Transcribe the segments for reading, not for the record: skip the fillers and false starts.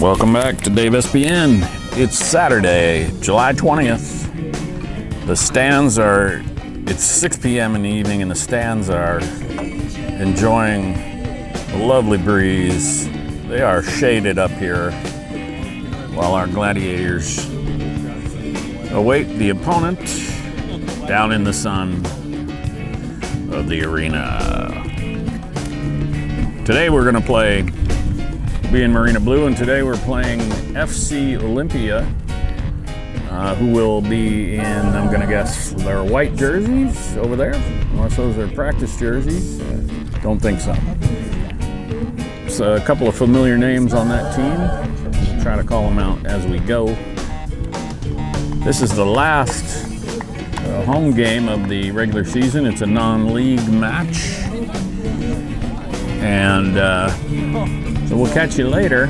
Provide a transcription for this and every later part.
Welcome back to DAVEspn. It's Saturday, July 20th. The stands are, it's 6 p.m. in the evening and the stands are enjoying a lovely breeze. They are shaded up here while our gladiators await the opponent down in the sun of the arena. Today we're going to play, be in Marina Blue, and today we're playing FC Olympia, who will be in, I'm going to guess, their white jerseys over there, unless those are practice jerseys. Don't think so. So a couple of familiar names on that team. We'll try to call them out as we go. This is the last home game of the regular season. It's a non-league match. And so we'll catch you later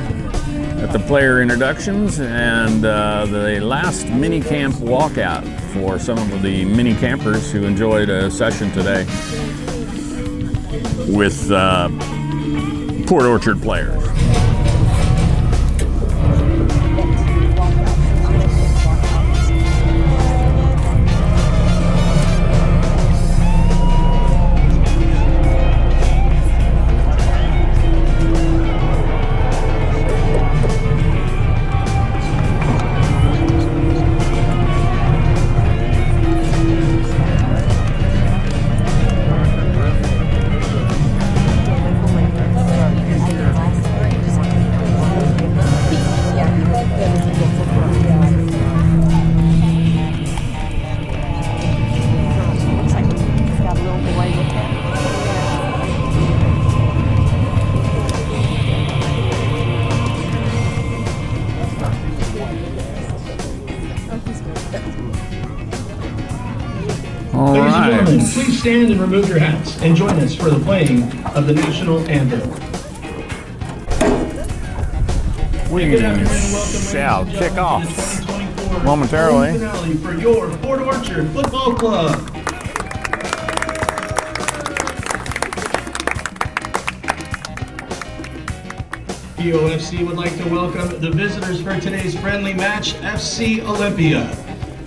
at the player introductions and the last mini camp walkout for some of the mini campers who enjoyed a session today with Port Orchard players. Ladies and gentlemen, please stand and remove your hats and join us for the playing of the national anthem. We shall kick off momentarily Finale for your Port Orchard Football Club. POFC would like to welcome the visitors for today's friendly match, FC Olympia.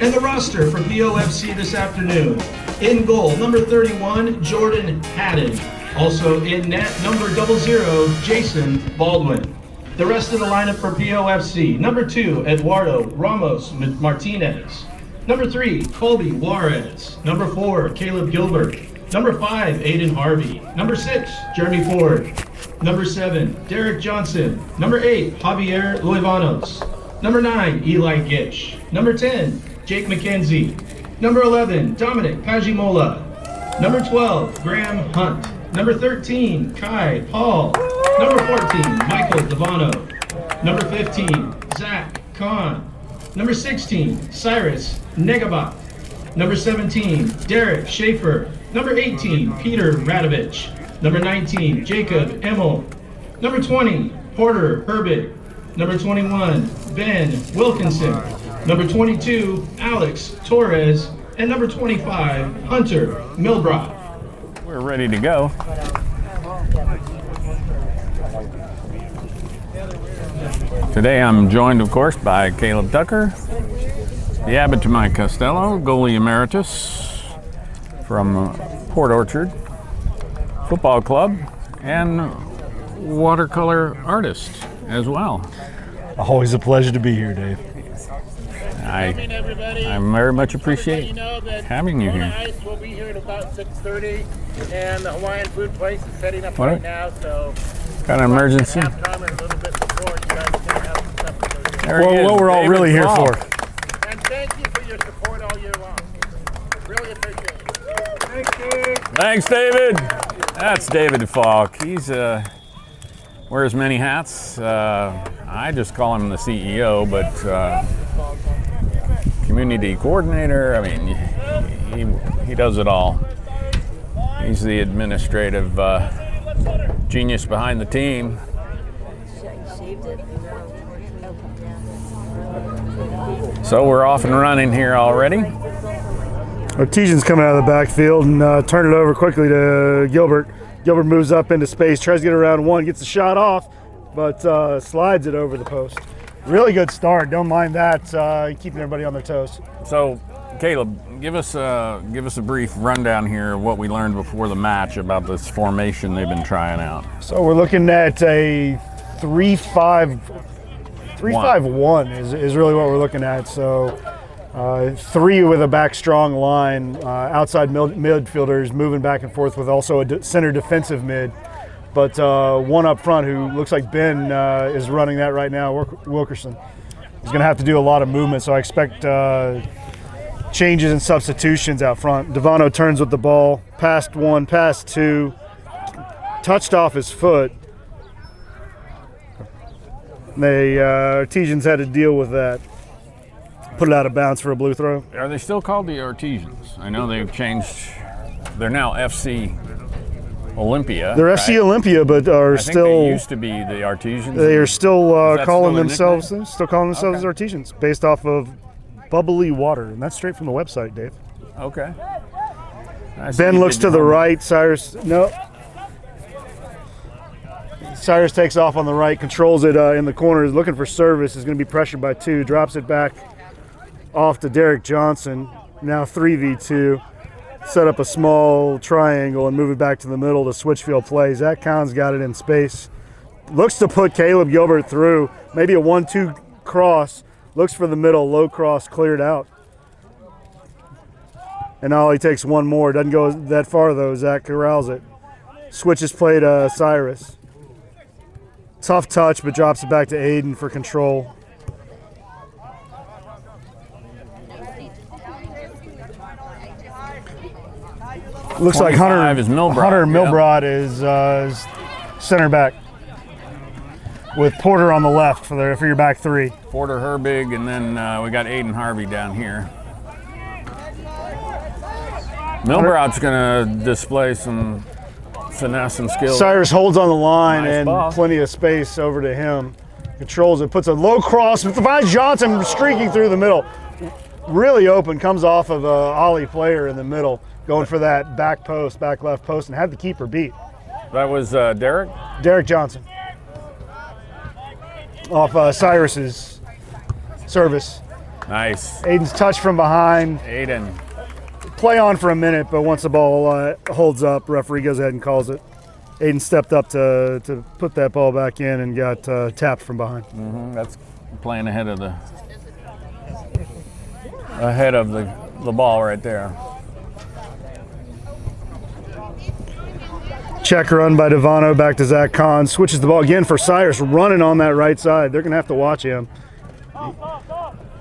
And the roster for POFC this afternoon. In goal, number 31, Jordan Haddon. Also in net, number 00, Jason Baldwin. The rest of the lineup for POFC. Number 2, Eduardo Ramos Martinez. Number 3, Colby Juarez. Number 4, Caleb Gilbert. Number 5, Aiden Harvey. Number 6, Jeremy Ford. Number 7, Derek Johnson. Number 8, Javier Luivanos. Number 9, Eli Gish. Number 10, Jake McKenzie. Number 11, Dominic Pajimola. Number 12, Graham Hunt. Number 13, Kai Paul. Number 14, Michael Devano. Number 15, Zach Kahn. Number 16, Cyrus Negabat. Number 17, Derek Schaefer. Number 18, Peter Radovich. Number 19, Jacob Emmel. Number 20, Porter Herbig. Number 21, Ben Wilkinson. Number 22, Alex Torres, and number 25, Hunter Milbrock. We're ready to go. Today I'm joined, of course, by Caleb Tucker, the abbot to my Costello, goalie emeritus from Port Orchard Football Club, and watercolor artist as well. Always a pleasure to be here, Dave. I very much appreciate having you here. Ice will be here at about 6:30, and the Hawaiian food place is setting up right now. So, got an emergency? Halftime or a little bit before, you guys can have some stuff to go do. Well, what we're all David really here Falk. for. And thank you for your support all year long. Really appreciate it. Thank you. Thanks, David. That's David Falk. He's wears many hats. I just call him the CEO, but community coordinator. I mean, he does it all. He's the administrative genius behind the team. So we're off and running here already. Artesian's coming out of the backfield and turn it over quickly to Gilbert. Gilbert moves up into space, tries to get around one, gets the shot off, but slides it over the post. Really good start. Don't mind that. Keeping everybody on their toes. So, Caleb, give us a brief rundown here of what we learned before the match about this formation they've been trying out. So we're looking at a 3-5-1 is really what we're looking at. So 3 with a back strong line, outside midfielders moving back and forth with also a center defensive mid. But 1 up front who looks like Ben is running that right now, Wilkerson. He's going to have to do a lot of movement, so I expect changes and substitutions out front. Devano turns with the ball, passed 1, passed 2, touched off his foot. Artesians had to deal with that. Put it out of bounds for a blue throw. Are they still called the Artesians? I know they've changed. They're now FC Olympia. They're FC Olympia, but are I think still. they used to be the Artesians. They are still calling their themselves. nickname? Still calling themselves Okay. Artesians, based off of bubbly water, and that's straight from the website, Dave. Okay. I see Ben you looks did to your the homework. right. Cyrus, no. Cyrus takes off on the right, controls it in the corner, is looking for service, is going to be pressured by 2, drops it back off to Derek Johnson, now 3v2. Set up a small triangle and move it back to the middle to switch field play. Zach Kahn's got it in space. Looks to put Caleb Gilbert through, maybe a 1-2 cross, looks for the middle, low cross, cleared out. And Ollie takes 1 more, doesn't go that far though, Zach corrals it. Switches play to Cyrus. Tough touch, but drops it back to Aiden for control. Looks like 25 is Milbrod, Hunter yeah. Milbrod is center back with Porter on the left for your back 3. Porter Herbig, and then we got Aiden Harvey down here. Milbrod's going to display some finesse and skill. Cyrus holds on the line Nice and ball. plenty of space over to him. Controls it, puts a low cross, finds Johnson streaking through the middle. Really open, comes off of a Ollie player in the middle, going for that back left post, and had the keeper beat. That was Derek? Derek Johnson. Off Cyrus's service. Nice. Aiden's touch from behind. Aiden. Play on for a minute, but once the ball holds up, referee goes ahead and calls it. Aiden stepped up to put that ball back in and got tapped from behind. That's playing ahead of the ball right there. Check run by Devano, back to Zach Kahn. Switches the ball again for Cyrus, running on that right side. They're going to have to watch him.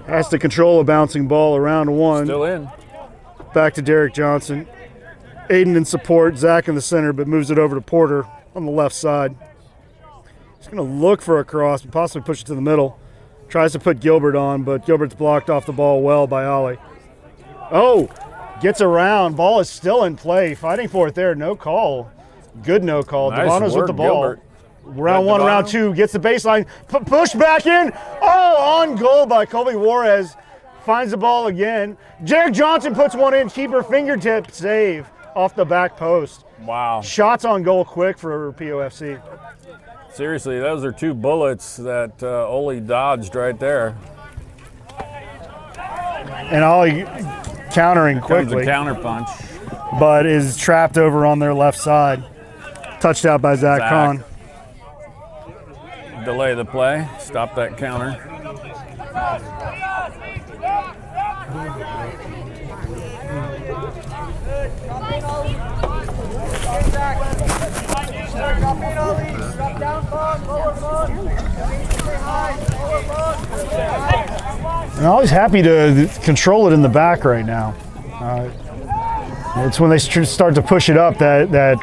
Has to control a bouncing ball around 1. Still in. Back to Derek Johnson. Aiden in support, Zach in the center, but moves it over to Porter on the left side. He's going to look for a cross, but possibly push it to the middle. Tries to put Gilbert on, but Gilbert's blocked off the ball well by Ollie. Oh, gets around. Ball is still in play. Fighting for it there. No call. Good no call. Nice Devano's with work, the ball. Gilbert. Round Good 1, Devano. round 2, gets the baseline. Push back in. Oh, on goal by Colby Juarez. Finds the ball again. Derek Johnson puts one in. Keeper fingertip save off the back post. Wow. Shots on goal quick for POFC. Seriously, those are 2 bullets that Ole dodged right there. And Ollie countering Comes a quickly, counter punch. but is trapped over on their left side. Touched out by Zach Zach. Kahn. Delay the play. Stop that counter. And Ollie's happy to control it in the back right now. It's when they start to push it up that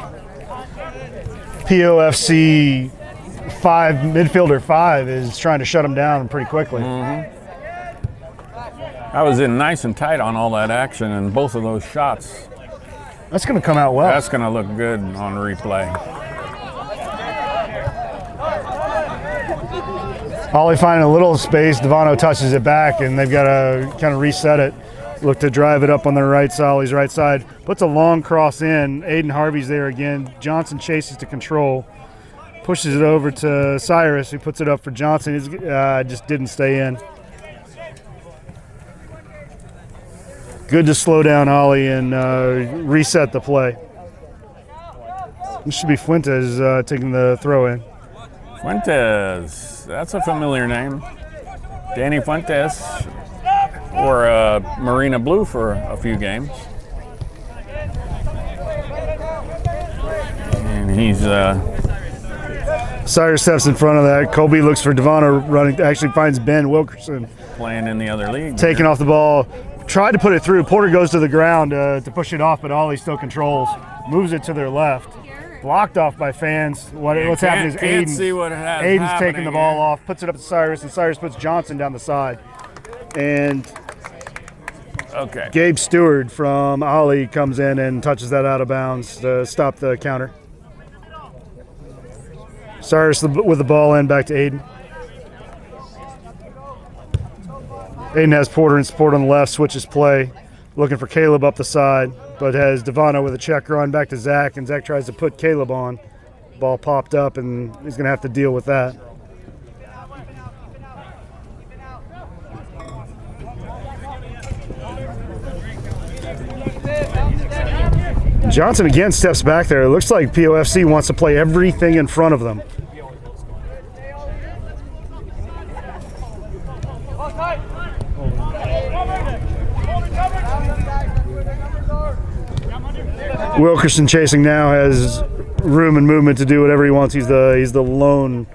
POFC midfielder 5 is trying to shut them down pretty quickly. I was in nice and tight on all that action and both of those shots. That's going to come out well. That's going to look good on replay. Ollie finding a little space. Devano touches it back, and they've got to kind of reset it. Look to drive it up on their right side. Ollie's right side. Puts a long cross in. Aiden Harvey's there again. Johnson chases to control. Pushes it over to Cyrus, who puts it up for Johnson. He's just didn't stay in. Good to slow down Ollie and reset the play. This should be Fuentes taking the throw in. Fuentes, that's a familiar name. Danny Fuentes, or Marina Blue for a few games. And he's Cyrus steps in front of that. Colby looks for Devano running, actually finds Ben Wilkerson. playing in the other league. Taking off the ball, tried to put it through. Porter goes to the ground to push it off, but Ollie still controls. Moves it to their left. Blocked off by fans. What's happening is Aiden's taking the ball off, puts it up to Cyrus, and Cyrus puts Johnson down the side. And Gabe Stewart from Ollie comes in and touches that out of bounds to stop the counter. Cyrus with the ball in, back to Aiden. Aiden has Porter and support on the left, switches play, looking for Caleb up the side, but has Devano with a check run back to Zach, and Zach tries to put Caleb on. Ball popped up, and he's going to have to deal with that. Johnson again steps back there. It looks like POFC wants to play everything in front of them. Wilkerson chasing now, has room and movement to do whatever he wants. He's the lone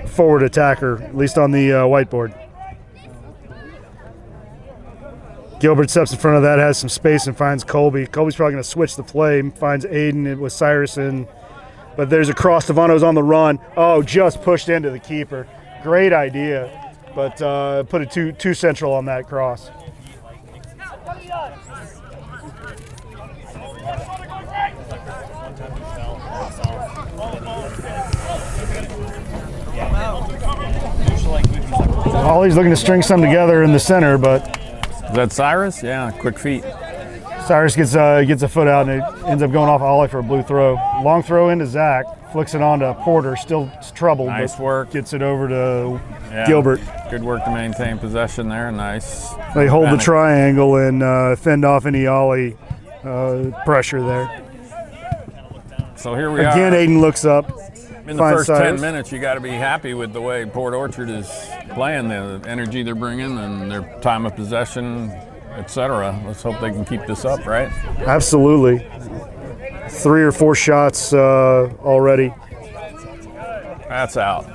forward attacker, at least on the whiteboard. Gilbert steps in front of that, has some space and finds Colby. Colby's probably going to switch the play, finds Aiden with Cyrus in, but there's a cross. Devano's on the run. Oh, just pushed into the keeper. Great idea, but put it too central on that cross. Ollie's looking to string some together in the center, but is that Cyrus? Yeah, quick feet. Cyrus gets a foot out, and it ends up going off Ollie for a blue throw. Long throw into Zach, flicks it on to Porter, still troubled. Nice work. Gets it over to Gilbert. Good work to maintain possession there. Nice. They hold the triangle and fend off any Ollie pressure there. So here we Again, are. Aiden looks up. In the first 10 minutes, you got to be happy with the way Port Orchard is playing, the energy they're bringing, and their time of possession, etc. Let's hope they can keep this up, right? Absolutely. 3 or 4 shots already. That's out.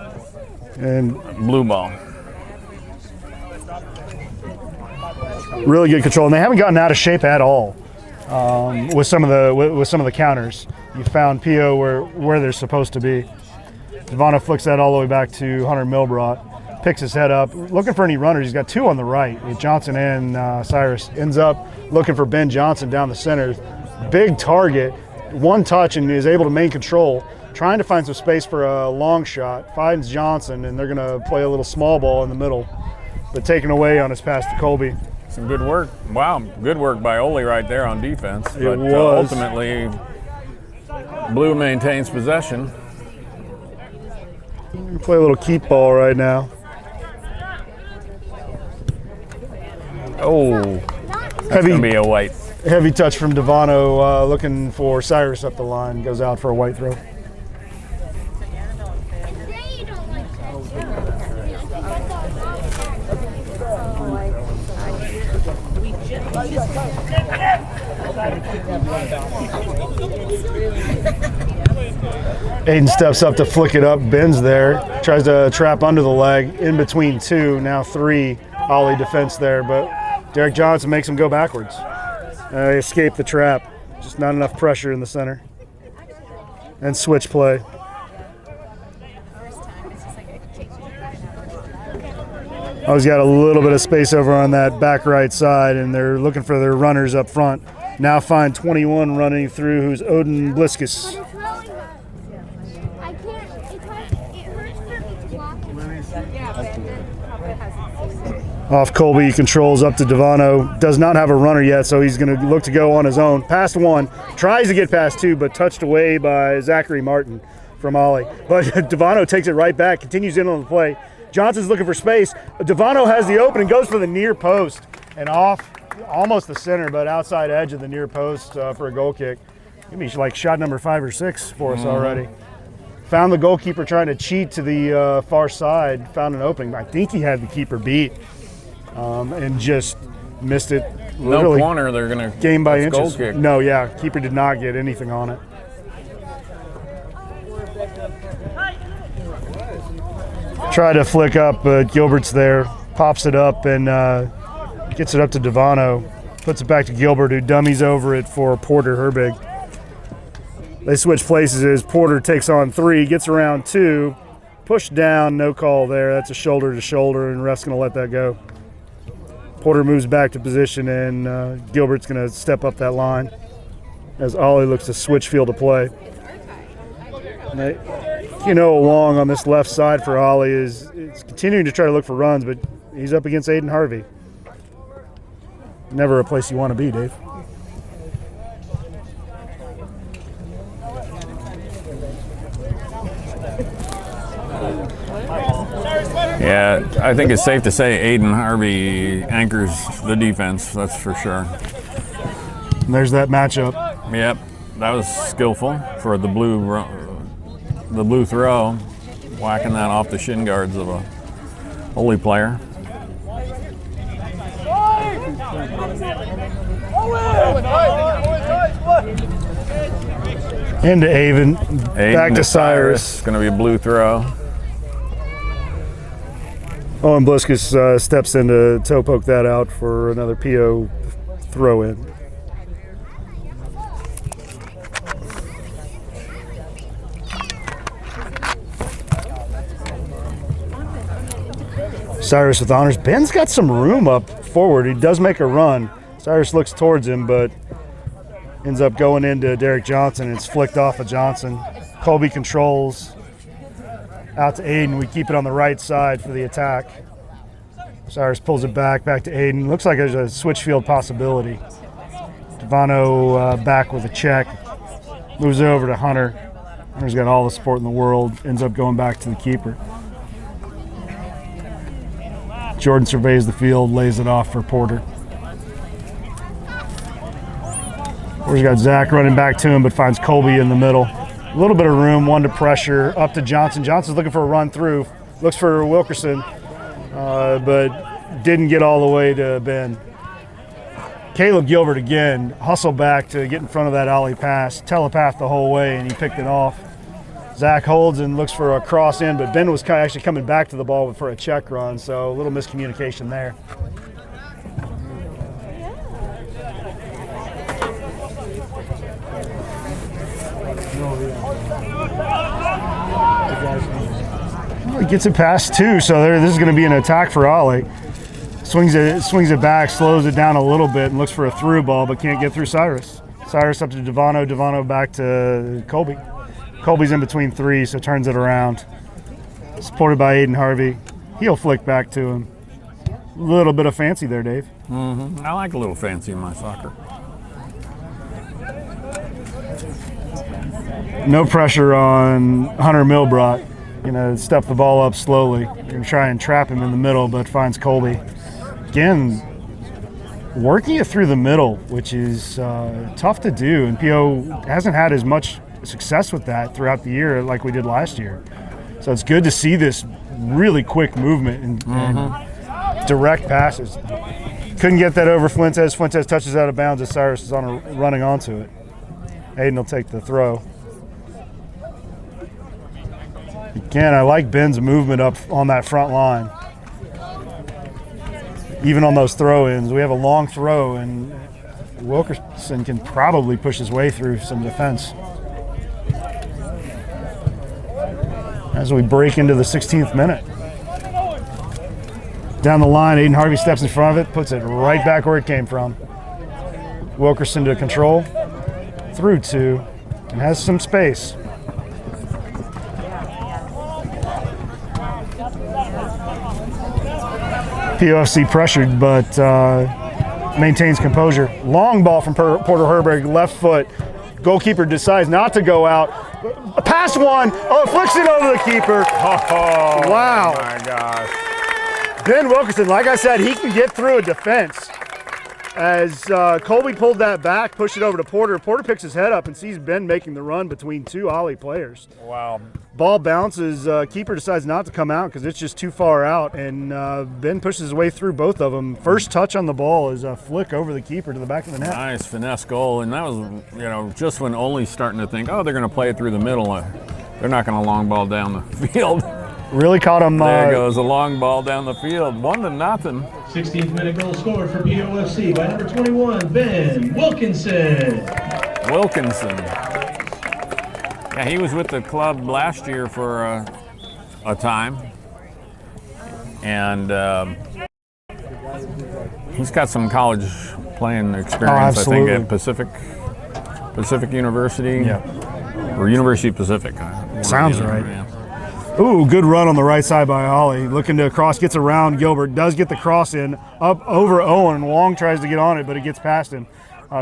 And blue ball. Really good control, and they haven't gotten out of shape at all with some of the counters. You found PO where they're supposed to be. Devano flicks that all the way back to Hunter Milbrot. Picks his head up, looking for any runners. He's got 2 on the right with Johnson and Cyrus. Ends up looking for Ben Johnson down the center. Big target, 1 touch, and is able to maintain control. Trying to find some space for a long shot. Finds Johnson, and they're going to play a little small ball in the middle. But taken away on his pass to Colby. Some good work. Wow, good work by Ole right there on defense. It was. Ultimately, Blue maintains possession. We play a little keep ball right now. Oh, that's going to be a white. Heavy touch from Devano, looking for Cyrus up the line. Goes out for a white throw. Aiden steps up to flick it up. Ben's there. Tries to trap under the leg. In between 2, now 3. Ollie defense there, but Derek Johnson makes him go backwards. They escape the trap. Just not enough pressure in the center. And switch play. Oh, he's got a little bit of space over on that back right side, and they're looking for their runners up front. Now find 21 running through, who's Odin Bliskus. Off Colby, he controls up to Devano. Does not have a runner yet, so he's going to look to go on his own. Past 1, tries to get past 2, but touched away by Zachary Martin. from Ollie. But Devano takes it right back, continues in on the play. Johnson's looking for space. Devano has the opening, goes for the near post and off almost the center, but outside edge of the near post for a goal kick. Maybe like shot number 5 or 6 for us already. Found the goalkeeper trying to cheat to the far side, found an opening. I think he had the keeper beat and just missed it. No corner, they're going to game by inches. Goal kick. No, yeah, keeper did not get anything on it. Try to flick up, but Gilbert's there, pops it up and gets it up to Devano, puts it back to Gilbert, who dummies over it for Porter Herbig. They switch places as Porter takes on 3, gets around 2, push down, no call there. That's a shoulder to shoulder, and ref's going to let that go. Porter moves back to position, and Gilbert's going to step up that line as Ollie looks to switch field of play. Long on this left side for Ollie is continuing to try to look for runs, but he's up against Aiden Harvey. Never a place you want to be, Dave. Yeah, I think it's safe to say Aiden Harvey anchors the defense, that's for sure. And there's that matchup. Yep, that was skillful for the blue throw, whacking that off the shin guards of a Holy player. Into Avon, back to Cyrus. It's going to be a blue throw. Owen Bliskus steps in to toe poke that out for another PO throw in. Cyrus with honors. Ben's got some room up forward. He does make a run. Cyrus looks towards him, but ends up going into Derek Johnson. It's flicked off of Johnson. Colby controls. Out to Aiden. We keep it on the right side for the attack. Cyrus pulls it back to Aiden. Looks like there's a switch field possibility. Devano back with a check. Moves it over to Hunter. Hunter's got all the support in the world. Ends up going back to the keeper. Jordan surveys the field, lays it off for Porter. Porter's got Zach running back to him, but finds Colby in the middle. A little bit of room, one to pressure, up to Johnson. Johnson's looking for a run through. Looks for Wilkerson, but didn't get all the way to Ben. Caleb Gilbert again, hustle back to get in front of that alley pass. Telepath the whole way, and he picked it off. Zach holds and looks for a cross in, but Ben was actually coming back to the ball for a check run, so a little miscommunication there. He gets it past 2, so this is going to be an attack for Ollie. Swings it back, slows it down a little bit, and looks for a through ball, but can't get through Cyrus. Cyrus up to Devano, Devano back to Colby. Colby's in between 3, so turns it around. Supported by Aiden Harvey. He'll flick back to him. A little bit of fancy there, Dave. Mm-hmm. I like a little fancy in my soccer. No pressure on Hunter Milbrot. Step the ball up slowly. You're going to try and trap him in the middle, but finds Colby. Again, working it through the middle, which is tough to do, and PO hasn't had as much success with that throughout the year like we did last year. So it's good to see this really quick movement and direct passes. Couldn't get that over Fuentes. Fuentes touches out of bounds as Cyrus is running onto it. Aiden will take the throw. Again, I like Ben's movement up on that front line. Even on those throw-ins, we have a long throw, and Wilkerson can probably push his way through some defense. As we break into the 16th minute. Down the line, Aiden Harvey steps in front of it, puts it right back where it came from. Wilkerson to control, through 2, and has some space. POFC pressured, but maintains composure. Long ball from Porter Herberg, left foot, Goalkeeper decides not to go out. Pass one. Oh, flicks it over the keeper. Oh, wow. my gosh. Ben Wilkerson, like I said, he can get through a defense. As Colby pulled that back, pushed it over to Porter. Porter picks his head up and sees Ben making the run between two Ollie players. Wow. Ball bounces. Keeper decides not to come out because it's just too far out, and Ben pushes his way through both of them. First touch on the ball is a flick over the keeper to the back of the net. Nice finesse goal, and that was, just when Ole's starting to think, oh, they're going to play it through the middle. They're not going to long ball down the field. Really caught him. There goes a long ball down the field, 1-0. 16th minute goal scored for POFC by number 21, Ben Wilkinson. Yeah, he was with the club last year for a time, and he's got some college playing experience. I think at Pacific University, or University of Pacific. Sounds right. Yeah. Ooh, good run on the right side by Ollie. Looking to cross, gets around Gilbert, does get the cross in, up over Owen. Long tries to get on it, but it gets past him.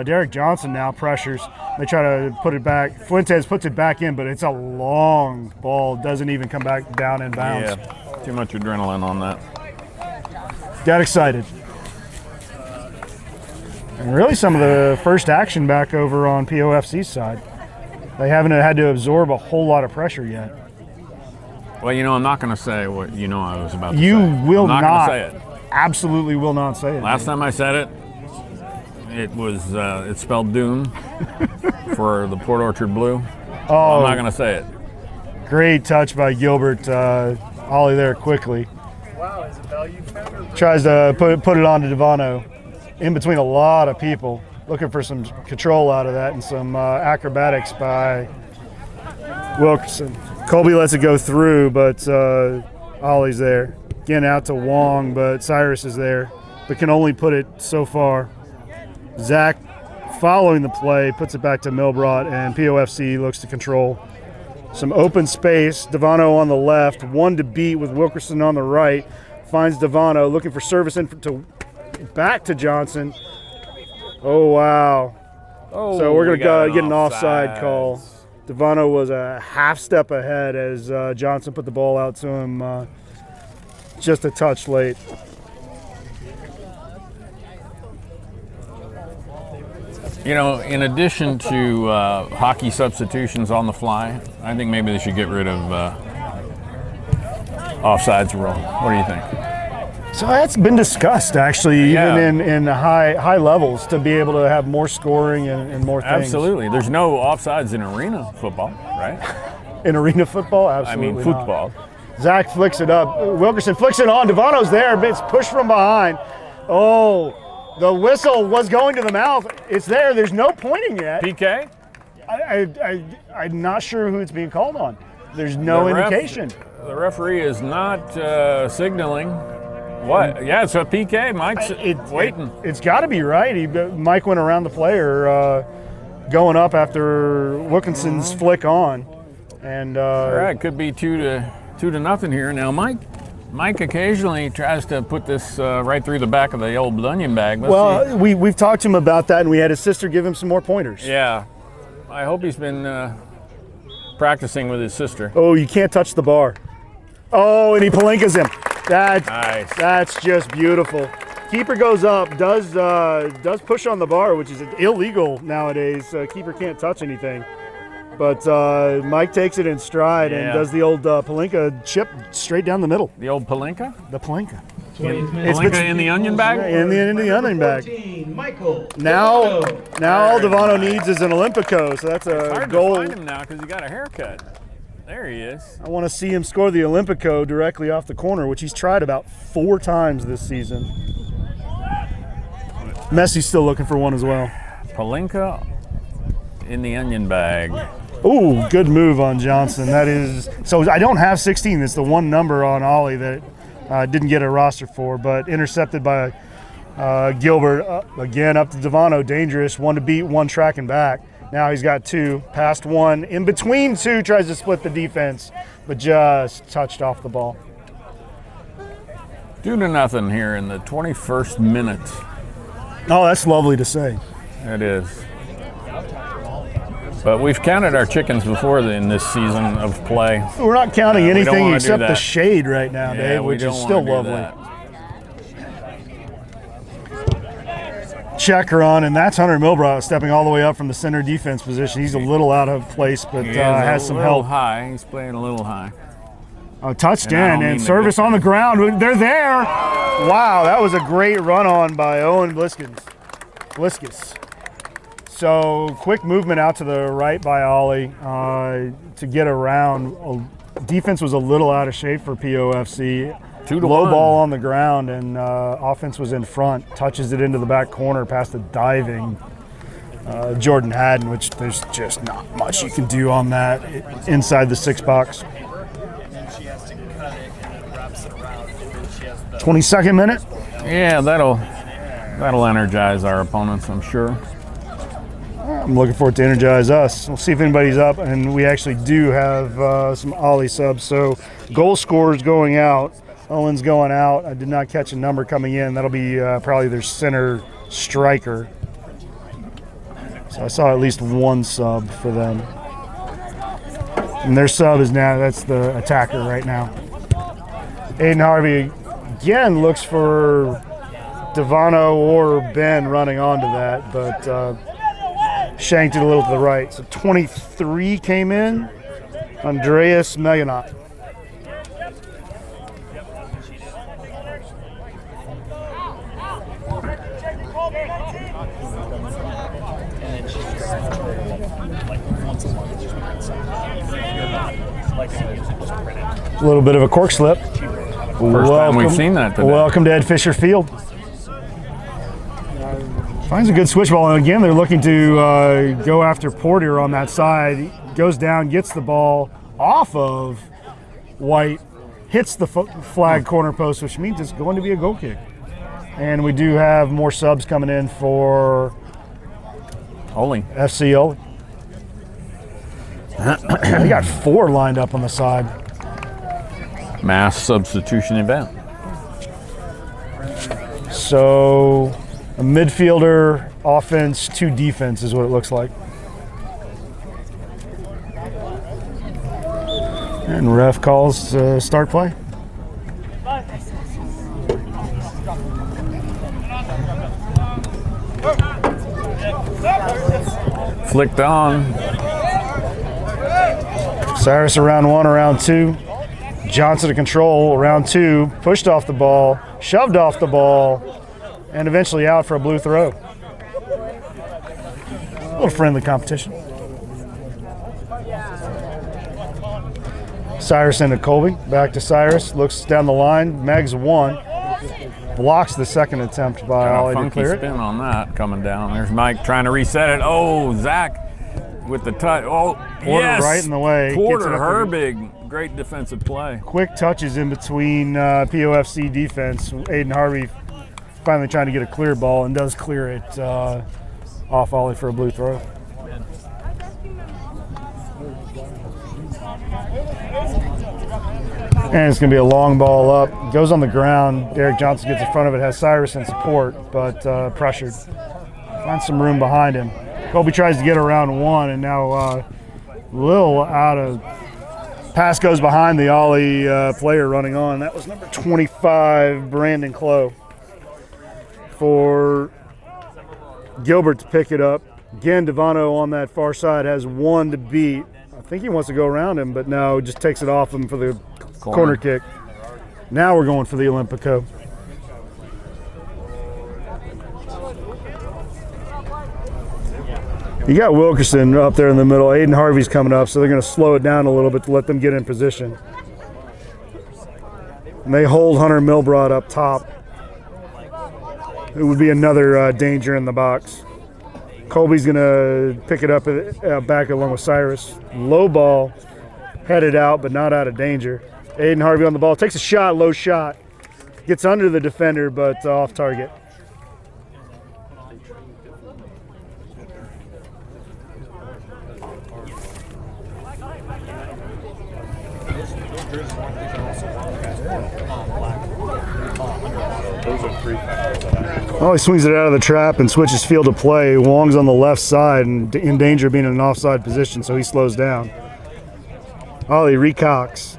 Derek Johnson now pressures. They try to put it back. Fuentes puts it back in, but it's a long ball. Doesn't even come back down in bounds. Yeah, too much adrenaline on that. Got excited. And really some of the first action back over on POFC's side. They haven't had to absorb a whole lot of pressure yet. Well, I'm not going to say what I was about to say. You will not. not. Going to say it. Absolutely will not say it. Last time I said it, it was it spelled doom for the Port Orchard Blue. Oh, I'm not going to say it. Great touch by Gilbert. Ollie there quickly. Wow, Isabel, you found her. Tries to put it on to Devano. In between a lot of people. Looking for some control out of that and some acrobatics by Wilkerson. Colby lets it go through, but Ollie's there. Again, out to Wong, but Cyrus is there, but can only put it so far. Zach, following the play, puts it back to Milbrot, and POFC looks to control some open space. Devano on the left, one to beat with Wilkerson on the right. Finds Devano, looking for service back to Johnson. Oh, wow. Oh, So we're going to get an offside call. Devano was a half step ahead as Johnson put the ball out to him just a touch late. In addition to hockey substitutions on the fly, I think maybe they should get rid of offsides rule. What do you think? So that's been discussed, actually, even in high levels, to be able to have more scoring and more things. Absolutely. There's no offsides in arena football, right? In arena football? Absolutely football. Not. Zach flicks it up. Wilkerson flicks it on. Devano's there, but it's pushed from behind. Oh, the whistle was going to the mouth. It's there. There's no pointing yet. PK? I'm not sure who it's being called on. There's no indication. The referee is not signaling. What? Yeah, it's a PK. Mike's waiting. It's got to be right. Mike went around the player going up after Wilkinson's flick on. And all right, could be 2-0 here. Now, Mike occasionally tries to put this right through the back of the old onion bag. Let's see. We've talked to him about that, and we had his sister give him some more pointers. Yeah. I hope he's been practicing with his sister. Oh, you can't touch the bar. Oh, and he palinkas him. Nice. That's just beautiful. Keeper goes up, does push on the bar, which is illegal nowadays. Keeper can't touch anything. But Mike takes it in stride and does the old Palinka chip straight down the middle. The old Palinka? The Palinka. Palinka in the onion bag? In the onion bag. 14, Michael. Now all Devano needs is an Olympico, so that's It's a hard goal. to find him now because he got a haircut. There he is. I want to see him score the Olympico directly off the corner, which he's tried about 4 times this season. Messi's still looking for one as well. Palinka in the onion bag. Ooh, good move on Johnson. That is, so I don't have 16. It's the one number on Ollie that didn't get a roster for, but intercepted by Gilbert. Again, up to Devano, dangerous. One to beat, one tracking back. Now he's got 2, past 1, in between 2, tries to split the defense, but just touched off the ball. 2-0 here in the 21st minute. Oh, that's lovely to say. It is. But we've counted our chickens before in this season of play. We're not counting we don't anything wanna do except the that. shade right now, Yeah, Dave, we which don't is wanna still do lovely. that. Checker on, and that's Hunter Milbrow stepping all the way up from the center defense position. He's a little out of place, but He is has a some little help. high. He's playing a little high. Touched And I don't in, mean and to service get- on the ground. They're there. Wow, that was a great run on by Owen Bliskus. So quick movement out to the right by Ollie to get around. Defense was a little out of shape for POFC. 2-1. Low ball on the ground, and offense was in front. Touches it into the back corner past a diving Jordan Haddon, which there's just not much you can do on that inside the 6 box. 22nd minute. Yeah, that'll energize our opponents, I'm sure. I'm looking forward to energize us. We'll see if anybody's up, and we actually do have some Ollie subs. So goal scorers going out. Owen's going out. I did not catch a number coming in. That'll be probably their center striker. So I saw at least one sub for them. And their sub is now, that's the attacker right now. Aiden Harvey again looks for Devano or Ben running onto that, but shanked it a little to the right. So 23 came in. Andreas Meganot. A little bit of a cork slip. First time we've seen that today. Welcome to Ed Fisher Field. Finds a good switch ball, and again, they're looking to go after Porter on that side. He goes down, gets the ball off of White, hits the flag corner post, which means it's going to be a goal kick. And we do have more subs coming in for Oli. FC Oli. They got 4 lined up on the side. Mass substitution event. So a midfielder, offense, 2 defense is what it looks like. And ref calls start play. Flicked on. Cyrus around 1, around 2. Johnson to control, around 2. Pushed off the ball, shoved off the ball, and eventually out for a blue throw. A little friendly competition. Cyrus into Colby, back to Cyrus, looks down the line, Megs 1, blocks the second attempt by Got a Ollie to funky clear it. spin on that coming down. There's Mike trying to reset it. Oh, Zach with the touch. Oh, Porter yes. right in the way. Porter Gets it up Herbig, great defensive play. Quick touches in between POFC defense. Aiden Harvey finally trying to get a clear ball and does clear it off Ollie for a blue throw. And it's going to be a long ball up. Goes on the ground. Derek Johnson gets in front of it, has Cyrus in support, but pressured. Finds some room behind him. Colby tries to get around 1, and now a little out of pass goes behind the Ollie player running on. That was number 25, Brandon Clough, for Gilbert to pick it up. Again, Devano on that far side has 1 to beat. I think he wants to go around him, but no, just takes it off him for the corner kick. Now we're going for the Olympico. You got Wilkerson up there in the middle. Aiden Harvey's coming up, so they're going to slow it down a little bit to let them get in position. And they hold Hunter Milbrod up top. It would be another danger in the box. Colby's going to pick it up back along with Cyrus. Low ball, headed out, but not out of danger. Aiden Harvey on the ball, takes a shot, low shot. Gets under the defender, but off target. Oh, he swings it out of the trap and switches field of play. Wong's on the left side and in danger of being in an offside position, so he slows down. Ollie recocks.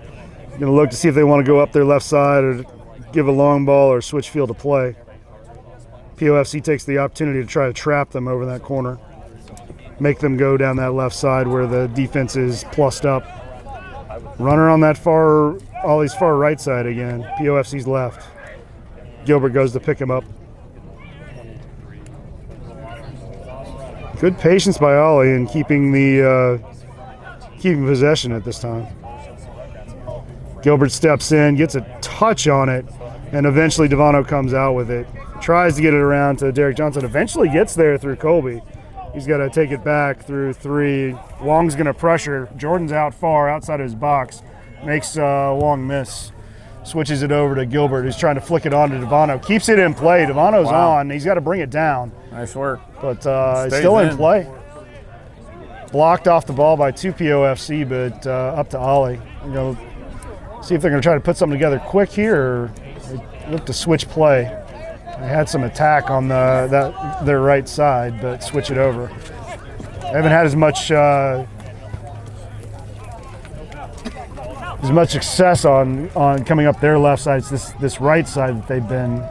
Going to look to see if they want to go up their left side or give a long ball or switch field of play. POFC takes the opportunity to try to trap them over that corner. Make them go down that left side where the defense is plussed up. Runner on that Ollie's far right side again. POFC's left. Gilbert goes to pick him up. Good patience by Ollie in keeping possession at this time. Gilbert steps in, gets a touch on it, and eventually Devano comes out with it. Tries to get it around to Derek Johnson. Eventually gets there through Colby. He's got to take it back through 3. Wong's going to pressure. Jordan's out far, outside of his box. Makes Wong miss. Switches it over to Gilbert, who's trying to flick it on to Devano. Keeps it in play. Devano's on. He's got to bring it down. Nice work. But it's still in play. Blocked off the ball by 2 POFC, but up to Ollie. See if they're going to try to put something together quick here, or they look to switch play. They had some attack on their right side, but switch it over. They haven't had as much success on coming up their left side. It's this right side that they've been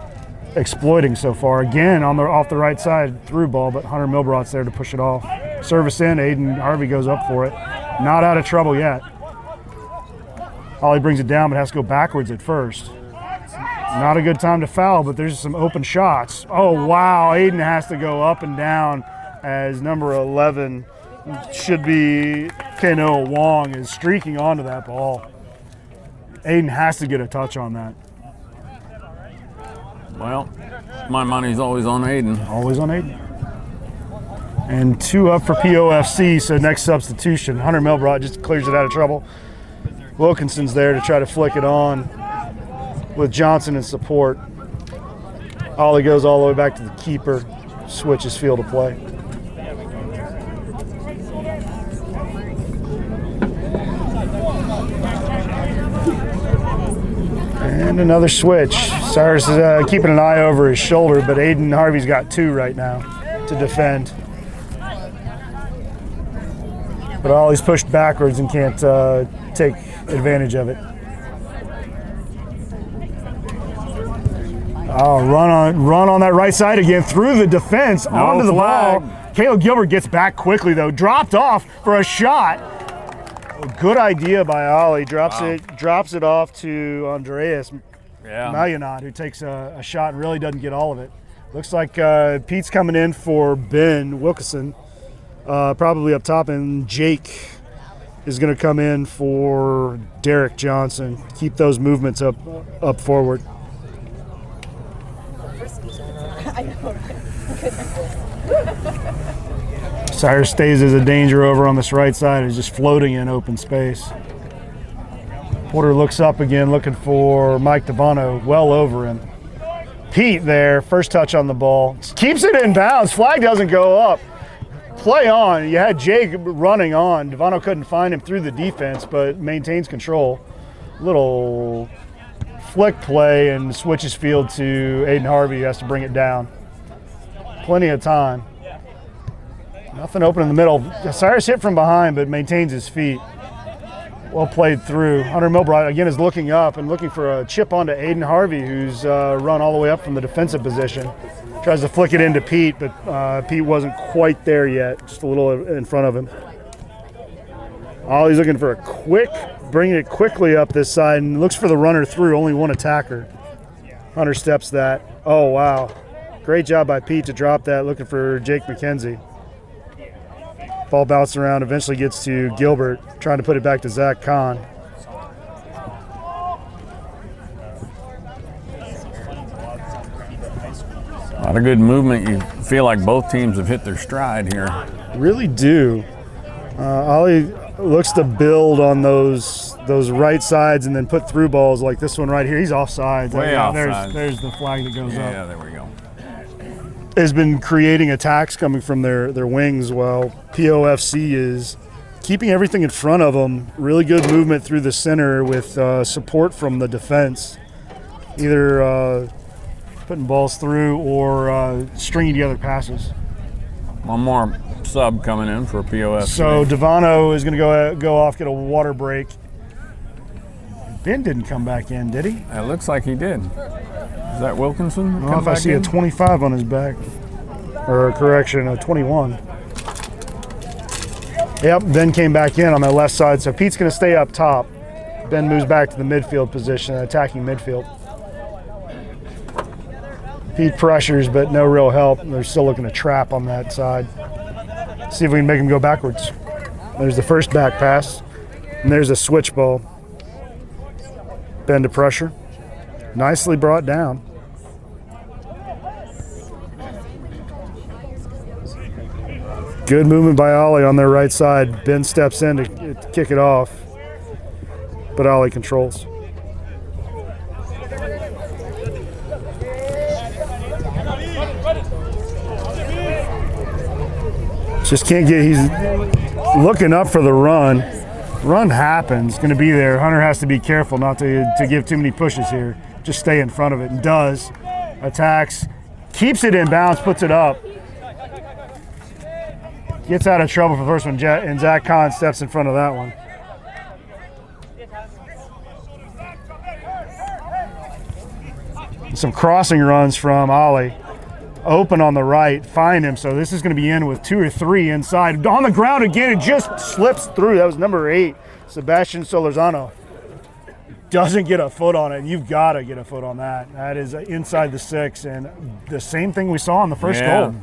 exploiting so far. Again, off the right side, through ball, but Hunter Milbrot's there to push it off. Service in, Aiden Harvey goes up for it. Not out of trouble yet. Ollie brings it down, but has to go backwards at first. Not a good time to foul, but there's some open shots. Oh, wow. Aiden has to go up and down as number 11, should be Keno Wong, is streaking onto that ball. Aiden has to get a touch on that. Well, my money's always on Aiden. Always on Aiden. And 2 up for POFC, so next substitution. Hunter Milbrot just clears it out of trouble. Wilkinson's there to try to flick it on with Johnson in support. Ollie goes all the way back to the keeper, switches field of play. And another switch. Cyrus is keeping an eye over his shoulder, but Aiden Harvey's got 2 right now to defend. But Ollie's pushed backwards and can't take advantage of it. Oh, run on that right side again through the defense, onto the ball. Caleb Gilbert gets back quickly though, dropped off for a shot. Good idea by Ollie. Drops it off to Andreas Malyanot, who takes a shot and really doesn't get all of it. Looks like Pete's coming in for Ben Wilkinson, probably up top, and Jake is going to come in for Derek Johnson. Keep those movements up forward. Cyrus stays as a danger over on this right side. He's just floating in open space. Porter looks up again, looking for Mike Devano, well over him. Pete there, first touch on the ball. Keeps it in bounds. Flag doesn't go up. Play on. You had Jake running on. Devano couldn't find him through the defense, but maintains control. Little flick play and switches field to Aiden Harvey, who has to bring it down. Plenty of time. Nothing open in the middle. Cyrus hit from behind, but maintains his feet. Well played through. Hunter Milbrot, again, is looking up and looking for a chip onto Aiden Harvey, who's run all the way up from the defensive position. Tries to flick it into Pete, but Pete wasn't quite there yet, just a little in front of him. Ollie's looking for a bringing it quickly up this side, and looks for the runner through, only one attacker. Hunter steps that. Oh, wow. Great job by Pete to drop that, looking for Jake McKenzie. Ball bounced around, eventually gets to Gilbert, trying to put it back to Zach Kahn. A lot of good movement. You feel like both teams have hit their stride here. Really do. Ollie looks to build on those right sides and then put through balls like this one right here. He's offside. Way offside. There's the flag that goes up. Yeah, there we go. Has been creating attacks coming from their wings, while POFC is keeping everything in front of them. Really good movement through the center with support from the defense. Either putting balls through or stringing together passes. One more sub coming in for POFC. So Devano is going to go off, get a water break. Ben didn't come back in, did he? It looks like he did. Is that Wilkinson? I don't know if I see a 25 on his back. Or correction, a 21. Yep, Ben came back in on the left side, so Pete's going to stay up top. Ben moves back to the midfield position, attacking midfield. Pete pressures, but no real help. They're still looking to trap on that side. See if we can make him go backwards. There's the first back pass, and there's a switch ball. Ben to pressure. Nicely brought down. Good movement by Ollie on their right side. Ben steps in to kick it off, but Ollie controls. Just can't get, he's looking up for the run. Run happens, going to be there. Hunter has to be careful not to give too many pushes here. Just stay in front of it, and does. Attacks, keeps it in bounds, puts it up. Gets out of trouble for the first one, and Zach Kahn steps in front of that one. Some crossing runs from Ollie. Open on the right, find him, so this is going to be in with 2 or 3 inside. On the ground again, it just slips through. That was number 8, Sebastian Solorzano. Doesn't get a foot on it. You've got to get a foot on that. That is inside the 6, and the same thing we saw in the first goal.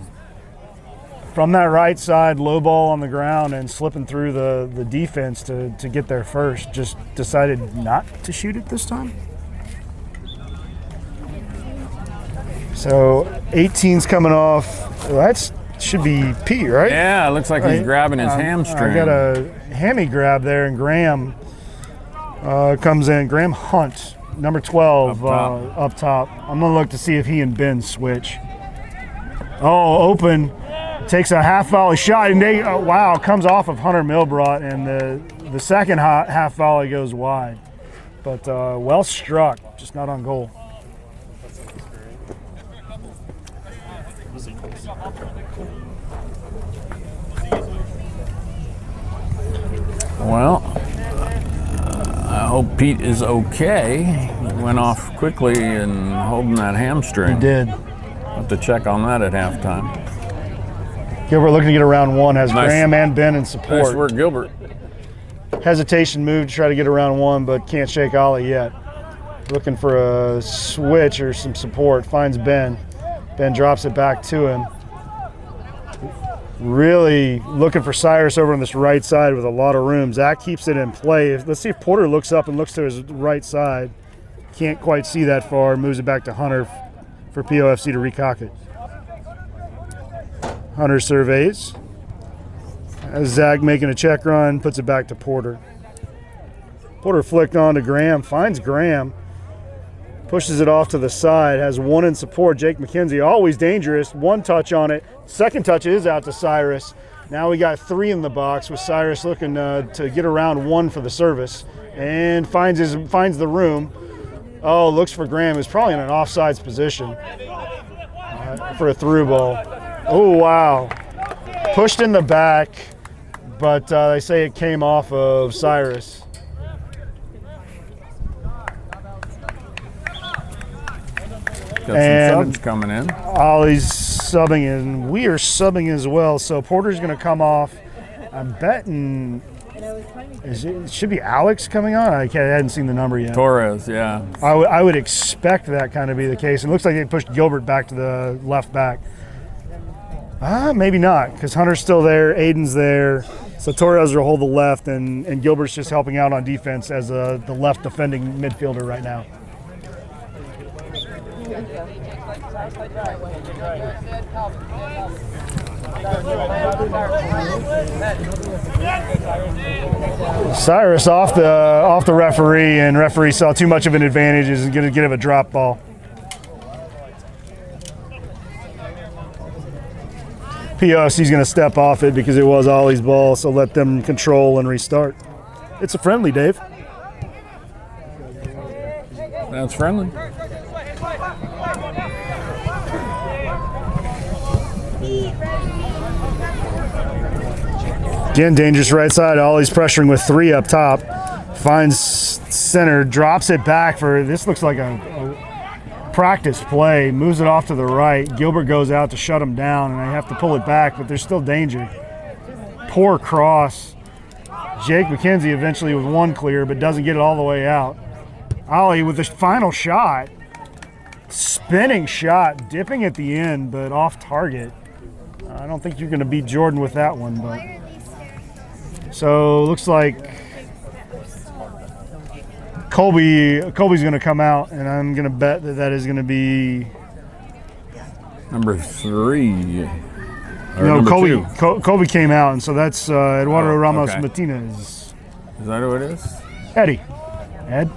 From that right side, low ball on the ground and slipping through the defense to get there first. Just decided not to shoot it this time. So 18's coming off. Well, that should be Pete, right? Yeah, it looks like he's grabbing his hamstring. I got a hammy grab there, and Graham comes in. Graham Hunt, number 12, up top. I'm going to look to see if he and Ben switch. Oh, open. Takes a half volley shot, and comes off of Hunter Milbrot, and the second half volley goes wide. But well struck, just not on goal. Well, I hope Pete is okay. He went off quickly and holding that hamstring. He did. Have to check on that at halftime. Gilbert looking to get around one, has Nice. Graham and Ben in support. Nice work, Gilbert. Hesitation move to try to get around one, but can't shake Ollie yet. Looking for a switch or some support, finds Ben. Ben drops it back to him. Really looking for Cyrus over on this right side with a lot of room. Zach keeps it in play. Let's see if Porter looks up and looks to his right side. Can't quite see that far, moves it back to Hunter for POFC to recock it. Hunter surveys. As Zach making a check run, puts it back to Porter. Porter flicked on to Graham, finds Graham, pushes it off to the side, has one in support. Jake McKenzie, always dangerous. One touch on it. Second touch is out to Cyrus. Now we got 3 in the box with Cyrus looking to get around one for the service and finds the room. Oh, looks for Graham, who's probably in an offsides position for a through ball. Oh, wow. Pushed in the back, but they say it came off of Cyrus. Got some subs coming in. Ollie's subbing in. We are subbing as well. So Porter's going to come off. I'm betting it should be Alex coming on. I hadn't seen the number yet. Torres, yeah. I would expect that kind of be the case. It looks like they pushed Gilbert back to the left back. Maybe not, because Hunter's still there, Aiden's there. So Torres will hold the left, and Gilbert's just helping out on defense as the left defending midfielder right now. Cyrus off the referee, and referee saw too much of an advantage, is going to give a drop ball. POFC's going to step off it because it was Ollie's ball, so let them control and restart. It's a friendly, Dave. That's friendly. Again, dangerous right side. Ollie's pressuring with 3 up top. Finds center, drops it back for, this looks like a practice play. Moves it off to the right. Gilbert goes out to shut him down, and they have to pull it back, but there's still danger. Poor cross. Jake McKenzie eventually with 1 clear, but doesn't get it all the way out. Ollie with the final shot. Spinning shot, dipping at the end, but off target. I don't think you're going to beat Jordan with that one, but so looks like Colby's going to come out, and I'm going to bet that is going to be number 3. No, Colby came out, and so that's Eduardo Ramos okay. Martinez. Is that who it is? Ed.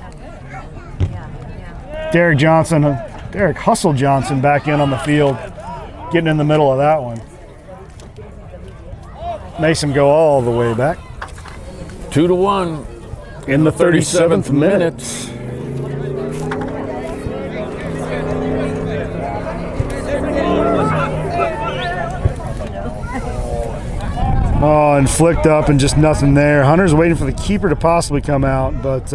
Derek Johnson, Derek Hustle Johnson back in on the field, getting in the middle of that one. Makes him go all the way back. 2-1 in the 37th minute. Oh, and flicked up and just nothing there. Hunter's waiting for the keeper to possibly come out, but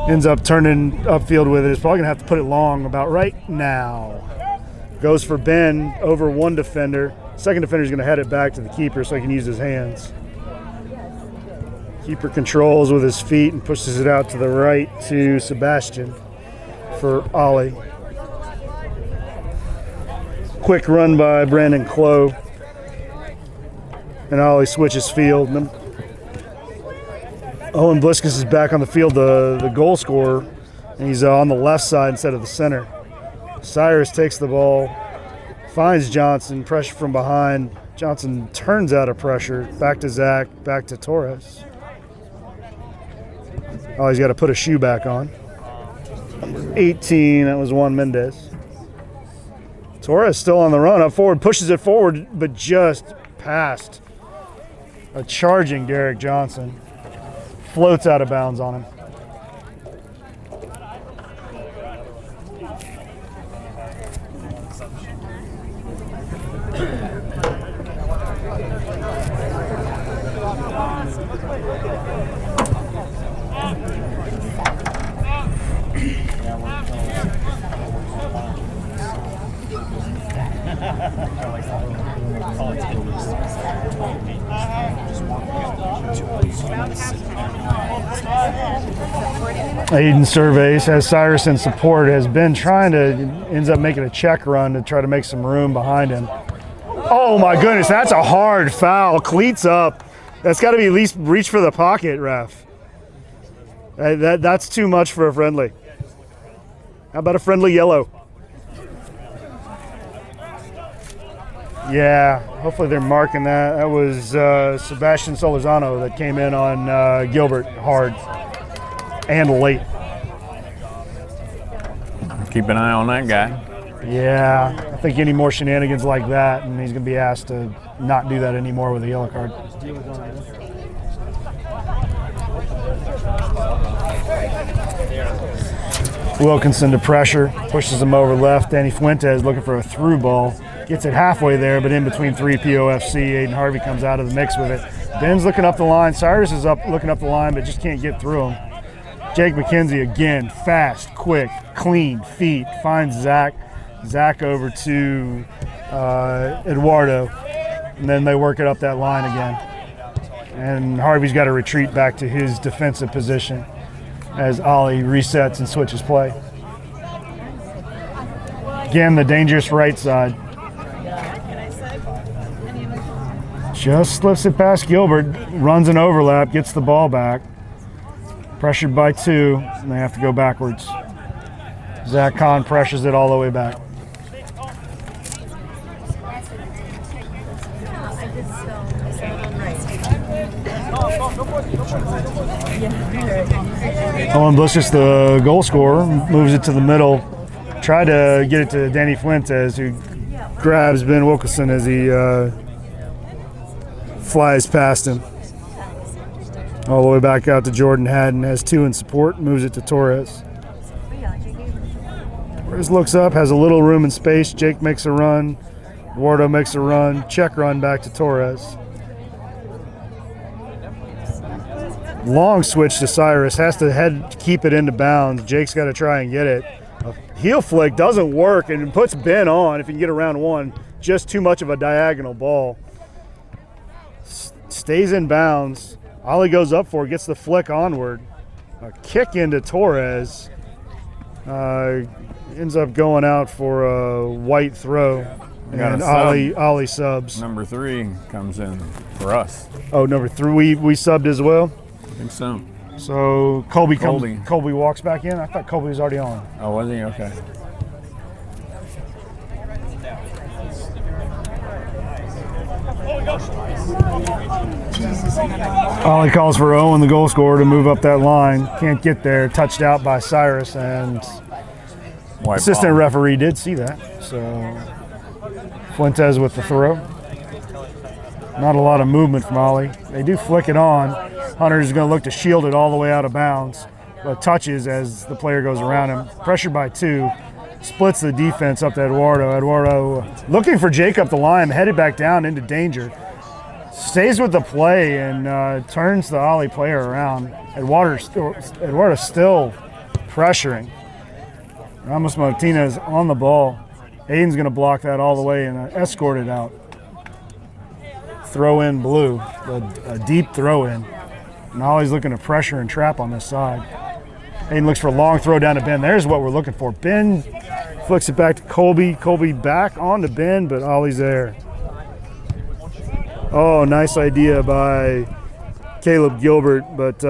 ends up turning upfield with it. It's probably going to have to put it long about right now. Goes for Ben over 1 defender. Second defender's going to head it back to the keeper so he can use his hands. Keeper controls with his feet and pushes it out to the right to Sebastian for Ollie. Quick run by Brandon Clough. And Ollie switches field. Owen Bliskus is back on the field, the goal scorer, and he's on the left side instead of the center. Cyrus takes the ball, finds Johnson, pressure from behind. Johnson turns out of pressure, back to Zach, back to Torres. Oh, he's got to put a shoe back on. Number 18, that was Juan Mendez. Torres still on the run, up forward, pushes it forward, but just past a charging Derek Johnson. Floats out of bounds on him. Aiden surveys, has Cyrus in support, has been trying to, ends up making a check run to try to make some room behind him. Oh my goodness, that's a hard foul. Cleats up. That's got to be at least reach for the pocket, ref. That's too much for a friendly. How about a friendly yellow? Yeah, hopefully they're marking that. That was Sebastian Solorzano that came in on Gilbert hard and late. Keep an eye on that guy. Yeah, I think any more shenanigans like that, and he's going to be asked to not do that anymore with a yellow card. Wilkinson to pressure, pushes him over left. Danny Fuentes looking for a through ball. Gets it halfway there, but in between 3 POFC. Aiden Harvey comes out of the mix with it. Ben's looking up the line. Cyrus is up looking up the line, but just can't get through him. Jake McKenzie again, fast, quick, clean feet. Finds Zach. Zach over to Eduardo. And then they work it up that line again. And Harvey's got to retreat back to his defensive position as Ollie resets and switches play. Again, the dangerous right side. Just slips it past Gilbert, runs an overlap, gets the ball back. Pressured by 2, and they have to go backwards. Zach Kahn pressures it all the way back. Owen Bliskus, the goal scorer, moves it to the middle. Tried to get it to Danny Fuentes, who grabs Ben Wilkinson as he flies past him. All the way back out to Jordan Haddon, has 2 in support, moves it to Torres. Torres looks up, has a little room and space. Jake makes a run. Eduardo makes a run. Check run back to Torres. Long switch to Cyrus, has to keep it into bounds. Jake's got to try and get it. A heel flick doesn't work and puts Ben on if he can get around one. Just too much of a diagonal ball. Stays in bounds. Ollie goes up for it, gets the flick onward. A kick into Torres. Ends up going out for a white throw. And Ollie subs. Number 3 comes in for us. Oh, number 3, we subbed as well? I think so. So Colby walks back in? I thought Colby was already on. Oh, was he? Okay. Ollie calls for Owen, the goal scorer, to move up that line. Can't get there. Touched out by Cyrus, and White assistant ball. referee did see that. So Fuentes with the throw. Not a lot of movement from Ollie. They do flick it on. Hunter's going to look to shield it all the way out of bounds, but touches as the player goes around him. Pressure by 2. Splits the defense up to Eduardo. Eduardo looking for Jake up the line, headed back down into danger. Stays with the play and turns the Ollie player around. Eduardo's still pressuring. Ramos Martinez on the ball. Aiden's going to block that all the way and escort it out. Throw in blue, a deep throw in. And Ollie's looking to pressure and trap on this side. Aiden looks for a long throw down to Ben. There's what we're looking for. Ben flicks it back to Colby. Colby back on to Ben, but Ollie's there. Oh, nice idea by Caleb Gilbert, but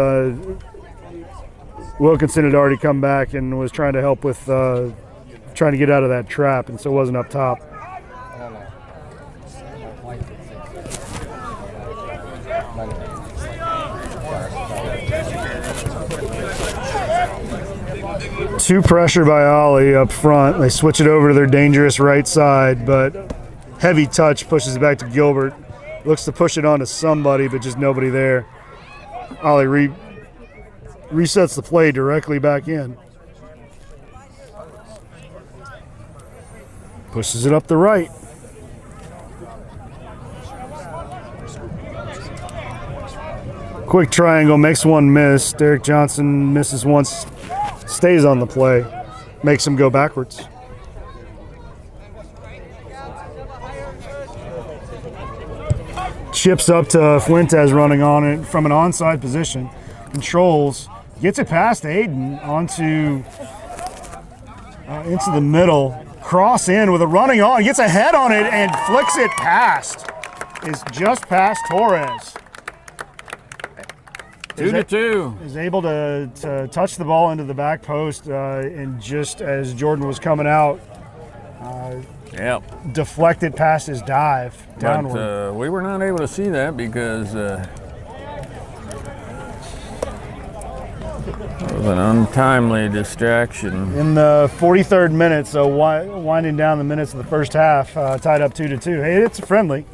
Wilkinson had already come back and was trying to help with trying to get out of that trap, and so wasn't up top. Two pressure by Ollie up front. They switch it over to their dangerous right side, but heavy touch pushes it back to Gilbert. Looks to push it on to somebody, but just nobody there. Ollie resets the play directly back in. Pushes it up the right. Quick triangle, makes one miss. Derek Johnson misses once, stays on the play, makes him go backwards. Chips up to Fuentes running on it from an onside position. Controls, gets it past Aiden onto into the middle. Cross in with a running on, gets a head on it and flicks it past. Is just past Torres. 2-2. Is able to touch the ball into the back post, and just as Jordan was coming out, deflected past his dive downward. But we were not able to see that because it was an untimely distraction. In the 43rd minute, so winding down the minutes of the first half, tied up 2-2. Hey, it's a friendly.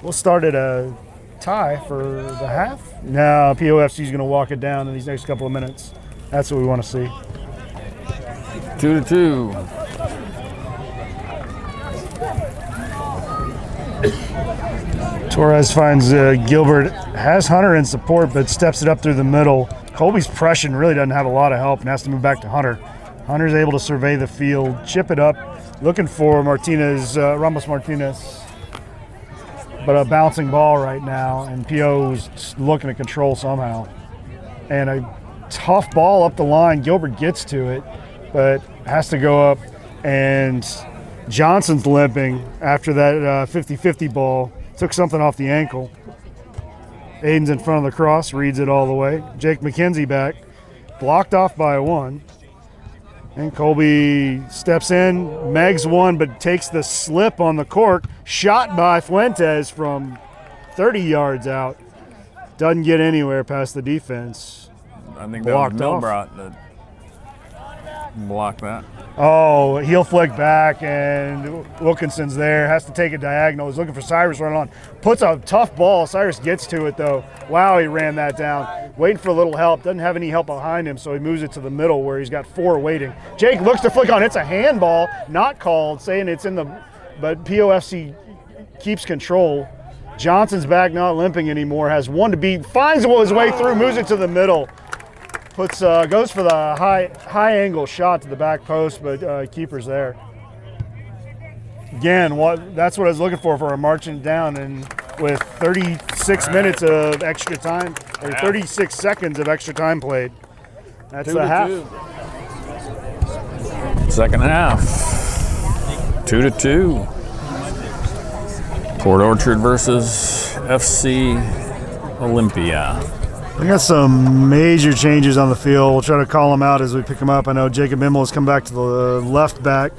We'll start at a tie for the half. Now POFC is going to walk it down in these next couple of minutes. That's what we want to see. 2-2. Torres finds Gilbert, has Hunter in support, but steps it up through the middle. Colby's pressing really doesn't have a lot of help and has to move back to Hunter. Hunter's able to survey the field, chip it up, looking for Ramos Martinez. But a bouncing ball right now, and PO's looking to control somehow. And a tough ball up the line. Gilbert gets to it, but has to go up. And Johnson's limping after that 50-50 ball. Took something off the ankle. Aiden's in front of the cross, reads it all the way. Jake McKenzie back, blocked off by one. And Colby steps in, megs one, but takes the slip on the cork. Shot by Fuentes from 30 yards out. Doesn't get anywhere past the defense. I think that was Milbrat that blocked that. Oh, heel flick back, and Wilkinson's there. Has to take it diagonal. He's looking for Cyrus running on. Puts a tough ball. Cyrus gets to it, though. Wow, he ran that down. Waiting for a little help. Doesn't have any help behind him, so he moves it to the middle where he's got four waiting. Jake looks to flick on. It's a handball. Not called, saying it's in the – but POFC keeps control. Johnson's back, not limping anymore. Has one to beat. Finds his way through. Moves it to the middle. Goes for the high angle shot to the back post, but keeper's there. Again, that's what I was looking for a marching down, and with 36 minutes of extra time, or 36 seconds of extra time played. That's the half. Second half, 2-2. Port Orchard versus FC Olympia. We got some major changes on the field. We'll try to call them out as we pick them up. I know Jacob Immel has come back to the left back.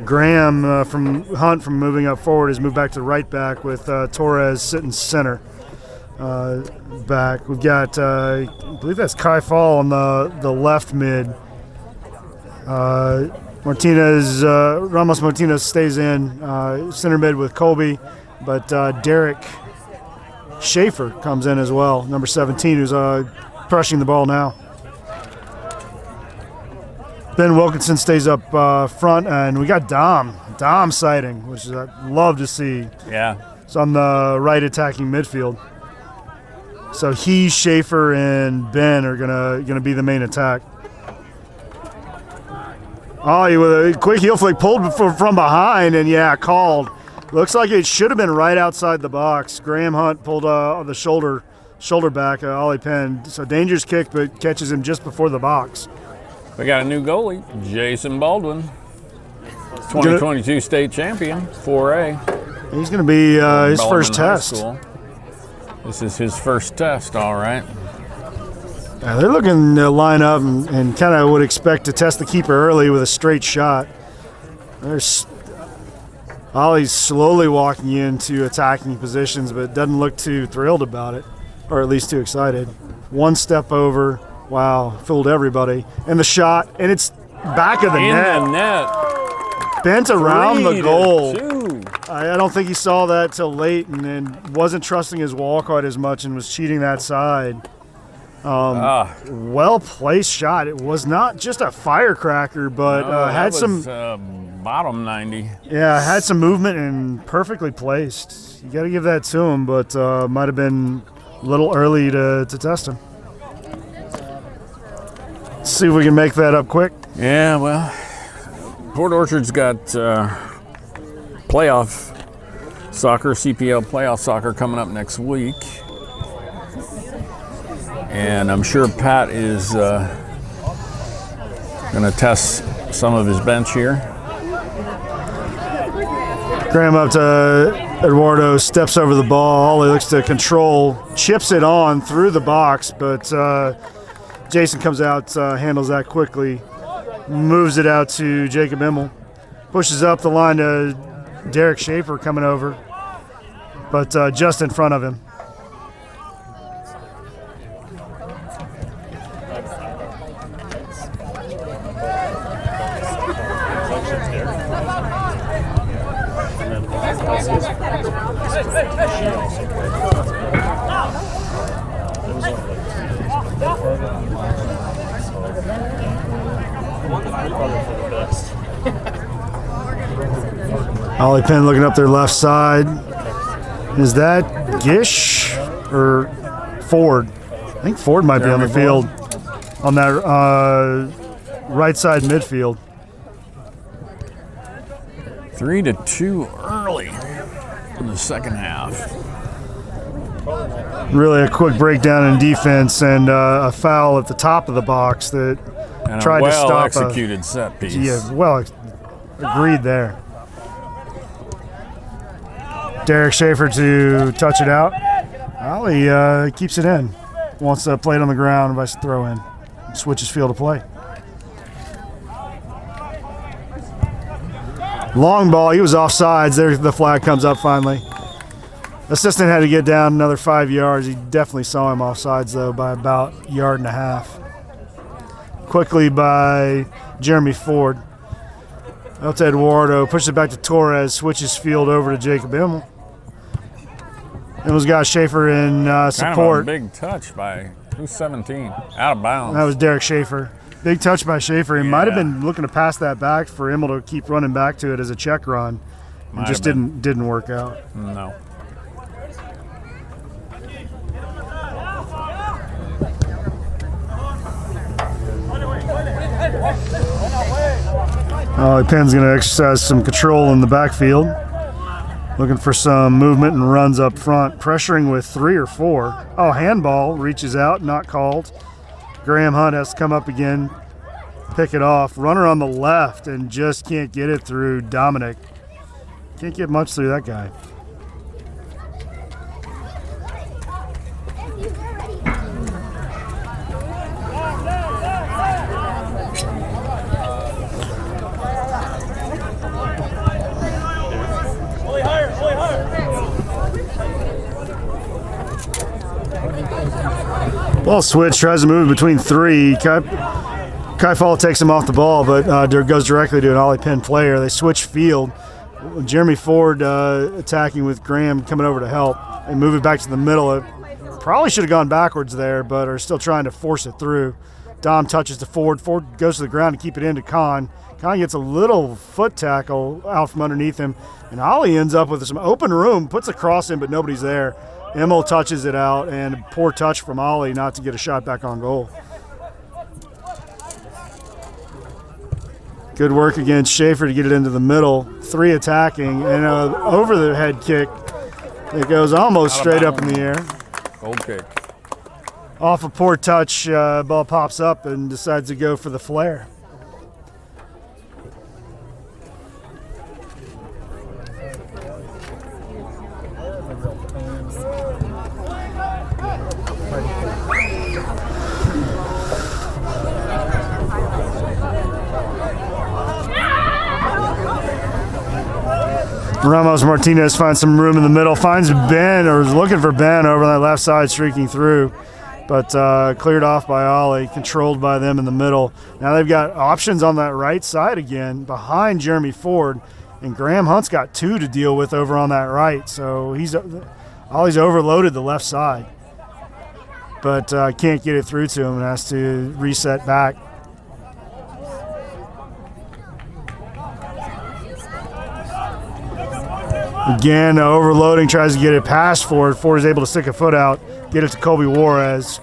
Graham from Hunt from moving up forward has moved back to right back with Torres sitting center back. We've got, I believe that's Kai Fall on the left mid. Ramos Martinez stays in center mid with Colby, but Derek Schaefer comes in as well, number 17, who's crushing the ball now. Ben Wilkinson stays up front, and we got Dom sighting, which I'd love to see. Yeah. It's on the right attacking midfield. So he, Schaefer, and Ben are gonna be the main attack. Ollie with a quick heel flick pulled from behind, and called. Looks like it should have been right outside the box. Graham Hunt pulled the shoulder back, Ollie Penn. So dangerous kick, but catches him just before the box. We got a new goalie, Jason Baldwin, 2022 state champion, 4A. He's going to be his first High test. School. This is his first test, all right. Yeah, they're looking to line up and kind of would expect to test the keeper early with a straight shot. Ollie's slowly walking into attacking positions, but doesn't look too thrilled about it, or at least too excited. One step over. Wow, fooled everybody. And the shot, and it's back of the net. In the net. Bent around the goal. 3-2. I don't think he saw that till late and wasn't trusting his wall quite as much and was cheating that side. Well-placed shot. It was not just a firecracker, but had some bottom 90. Yeah, had some movement and perfectly placed. You got to give that to him, but might have been a little early to test him. Let's see if we can make that up quick. Yeah, well, Port Orchard's got playoff soccer, CPL playoff soccer coming up next week. And I'm sure Pat is going to test some of his bench here. Graham up to Eduardo, steps over the ball. He looks to control, chips it on through the box, but Jason comes out, handles that quickly, moves it out to Jacob Immel, pushes up the line to Derek Schaefer coming over, but just in front of him. Ollie Penn looking up their left side. Is that Gish or Ford? I think Ford might be on the field on that right side midfield. 3-2 early in the second half. Really a quick breakdown in defense and a foul at the top of the box that And tried a to stop well-executed set piece. Yeah, well, agreed there. Derek Schaefer to touch it out. Ollie keeps it in. Wants to play it on the ground, invites to throw in. Switches field of play. Long ball, he was offsides. There, the flag comes up finally. Assistant had to get down another 5 yards. He definitely saw him offsides, though, by about a yard and a half. Quickly by Jeremy Ford. Out to Eduardo, pushes it back to Torres, switches field over to Jacob Immel. Immel's got Schaefer in support. Kind of a big touch by, who's 17? Out of bounds. That was Derek Schaefer. Big touch by Schaefer. He might have been looking to pass that back for Immel to keep running back to it as a check run. It just didn't work out. No. Penn's going to exercise some control in the backfield. Looking for some movement and runs up front. Pressuring with 3 or 4. Oh, handball. Reaches out, not called. Graham Hunt has to come up again, pick it off. Runner on the left and just can't get it through Dominic. Can't get much through that guy. Ball switch, tries to move between 3. Kai Fall takes him off the ball, but goes directly to an Ollie Penn player. They switch field. Jeremy Ford attacking with Graham coming over to help. They move it back to the middle. It probably should have gone backwards there, but are still trying to force it through. Dom touches to Ford. Ford goes to the ground to keep it into Kahn. Kahn gets a little foot tackle out from underneath him, and Ollie ends up with some open room, puts a cross in, but nobody's there. Emil touches it out, and a poor touch from Ollie not to get a shot back on goal. Good work against Schaefer to get it into the middle. 3 attacking, and an over-the-head kick that goes almost straight up in the air. Gold kick. Off a poor touch, ball pops up and decides to go for the flare. Ramos Martinez finds some room in the middle, finds Ben, or is looking for Ben over on that left side, streaking through, but cleared off by Ollie, controlled by them in the middle. Now they've got options on that right side again, behind Jeremy Ford, and Graham Hunt's got 2 to deal with over on that right, so Ollie's overloaded the left side, but can't get it through to him and has to reset back. Again, overloading, tries to get it past Ford. Ford is able to stick a foot out, get it to Kobe Juarez.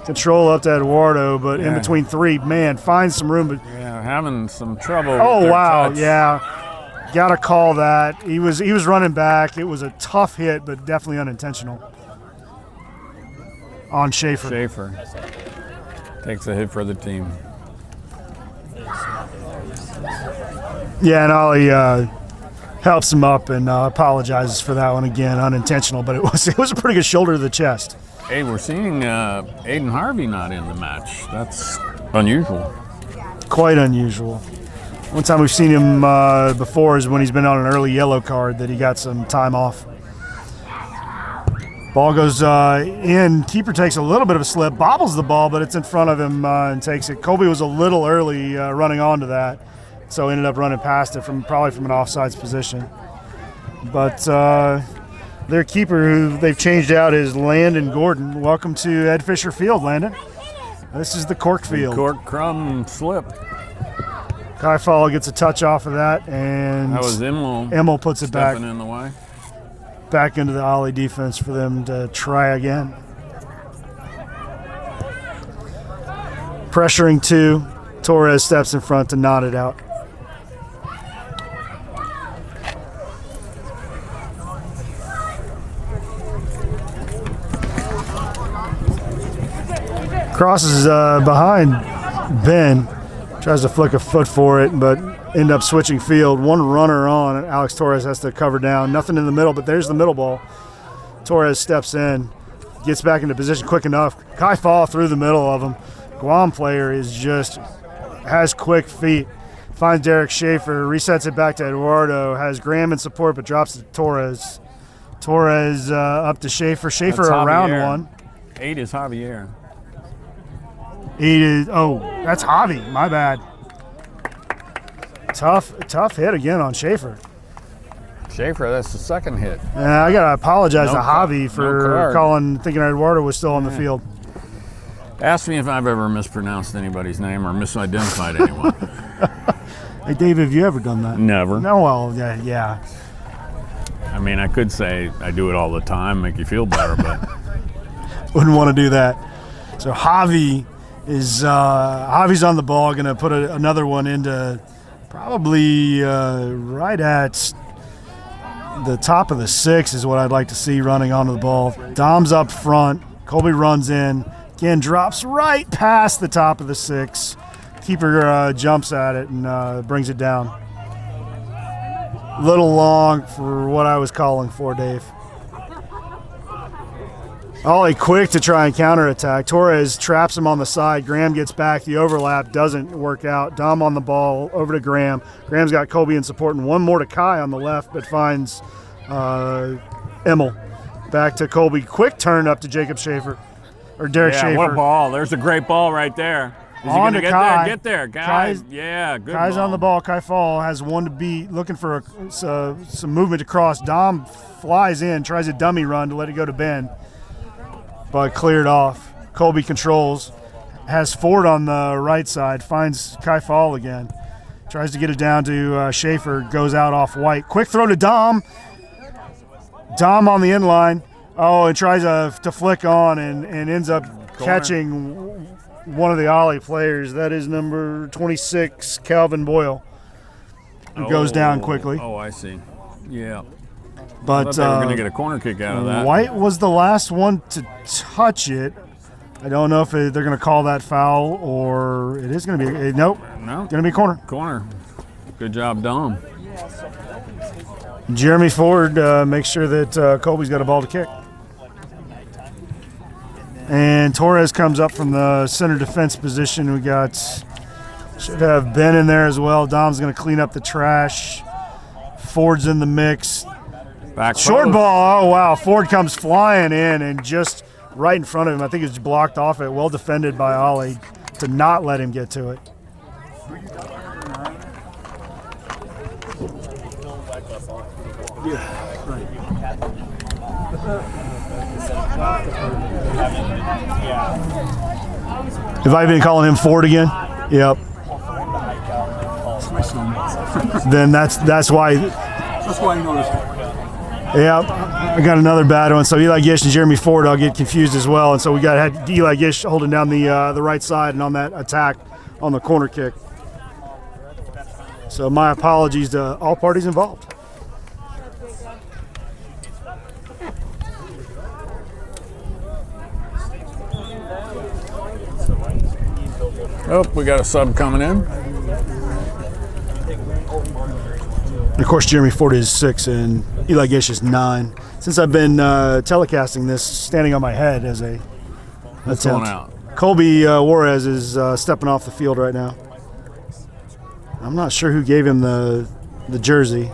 Control up to Eduardo, but in between 3, man, finds some room. But having some trouble. Oh, wow, touch. yeah. Got to call that. He was running back. It was a tough hit, but definitely unintentional on Schaefer. Schaefer takes a hit for the team. Yeah, and Ollie helps him up and apologizes for that one again, unintentional, but it was a pretty good shoulder to the chest. Hey, we're seeing Aiden Harvey not in the match. That's unusual. Quite unusual. One time we've seen him before is when he's been on an early yellow card that he got some time off. Ball goes in. Keeper takes a little bit of a slip, bobbles the ball, but it's in front of him and takes it. Colby was a little early running onto that, so ended up running past it probably from an offsides position. But their keeper, who they've changed out, is Landon Gordon. Welcome to Ed Fisher Field, Landon. This is the cork field. Cork crumb slip. Kai Fall gets a touch off of that, and That was Emil. Emil puts it back Stepping in the way. back into the Ollie defense for them to try again. Pressuring 2. Torres steps in front to knot it out. Crosses behind Ben. Tries to flick a foot for it, but end up switching field. One runner on, and Alex Torres has to cover down. Nothing in the middle, but there's the middle ball. Torres steps in, gets back into position quick enough. Kai Fall through the middle of him. Guam player has quick feet. Finds Derek Schaefer, resets it back to Eduardo, has Graham in support, but drops it to Torres. Torres up to Schaefer. Schaefer That's around Javier. one. 8 is Javier. That's Javi. My bad. Tough hit again on Schaefer. Schaefer, that's the second hit. I gotta apologize No to Javi for card. thinking Eduardo was still on the field. Ask me if I've ever mispronounced anybody's name or misidentified anyone. Hey, Dave, have you ever done that? Never. No, well, yeah. I mean, I could say I do it all the time, make you feel better, but Wouldn't want to do that. So Javi's on the ball, gonna put another one into Probably right at the top of the 6 is what I'd like to see running onto the ball. Dom's up front. Colby runs in. Again, drops right past the top of the 6. Keeper jumps at it and brings it down. A little long for what I was calling for, Dave. Ollie quick to try and counterattack. Torres traps him on the side. Graham gets back. The overlap doesn't work out. Dom on the ball, over to Graham. Graham's got Colby in support, and one more to Kai on the left, but finds Emmel. Back to Colby. Quick turn up to Jacob Schaefer, or Derek Schaefer. What ball. There's a great ball right there. Is he On going to to get Kai. there? Get there. Guys, yeah, good Kai's ball. on the ball. Kai Fall has one to beat, looking for some movement to cross. Dom flies in, tries a dummy run to let it go to Ben, but cleared off. Colby controls, has Ford on the right side, finds Kai Fall again. Tries to get it down to Schaefer, goes out off White. Quick throw to Dom. Dom on the inline. Oh, and tries to flick on and ends up catching one of the Ollie players. That is number 26, Calvin Boyle, who goes down quickly. Oh, I see. Yeah. But I thought they were going to get a corner kick out of that. White was the last one to touch it. I don't know if they're going to call that foul or it is going to be. Nope. No. Going to be corner. Corner. Good job, Dom. Jeremy Ford makes sure that Colby's got a ball to kick. And Torres comes up from the center defense position. We should have Ben in there as well. Dom's going to clean up the trash. Ford's in the mix. Back Short post. ball. Oh, wow. Ford comes flying in and just right in front of him. I think it's blocked off it. Well defended by Ollie to not let him get to it. Have I been calling him Ford again? Yep. Then that's why. That's why I noticed it. Yeah, I got another bad one. So Eli Gish and Jeremy Ford, I'll get confused as well. And so we had Eli Gish holding down the right side and on that attack on the corner kick. So my apologies to all parties involved. Oh, we got a sub coming in. And of course, Jeremy Ford is 6 and Eli Gish is 9. Since I've been telecasting this, standing on my head as a What's going attempt. out? Colby Juarez is stepping off the field right now. I'm not sure who gave him the jersey.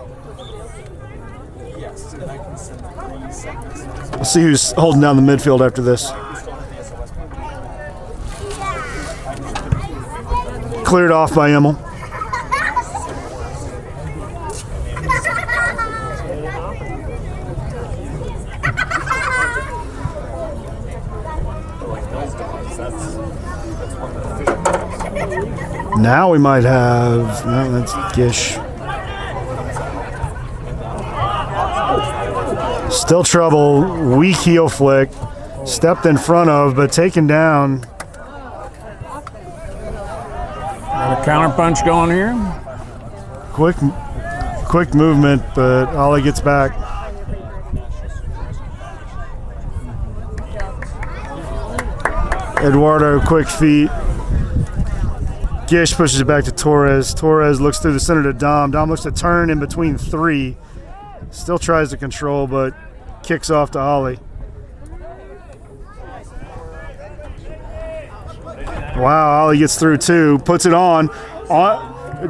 We'll see who's holding down the midfield after this. Cleared off by Emmel. Now we might have, no, that's Gish. Still trouble, weak heel flick. Stepped in front of, but taken down. Got a counter punch going here. Quick movement, but Ollie gets back. Eduardo, quick feet. Gish pushes it back to Torres. Torres looks through the center to Dom. Dom looks to turn in between 3. Still tries to control, but kicks off to Ollie. Wow, Ollie gets through 2. Puts it on.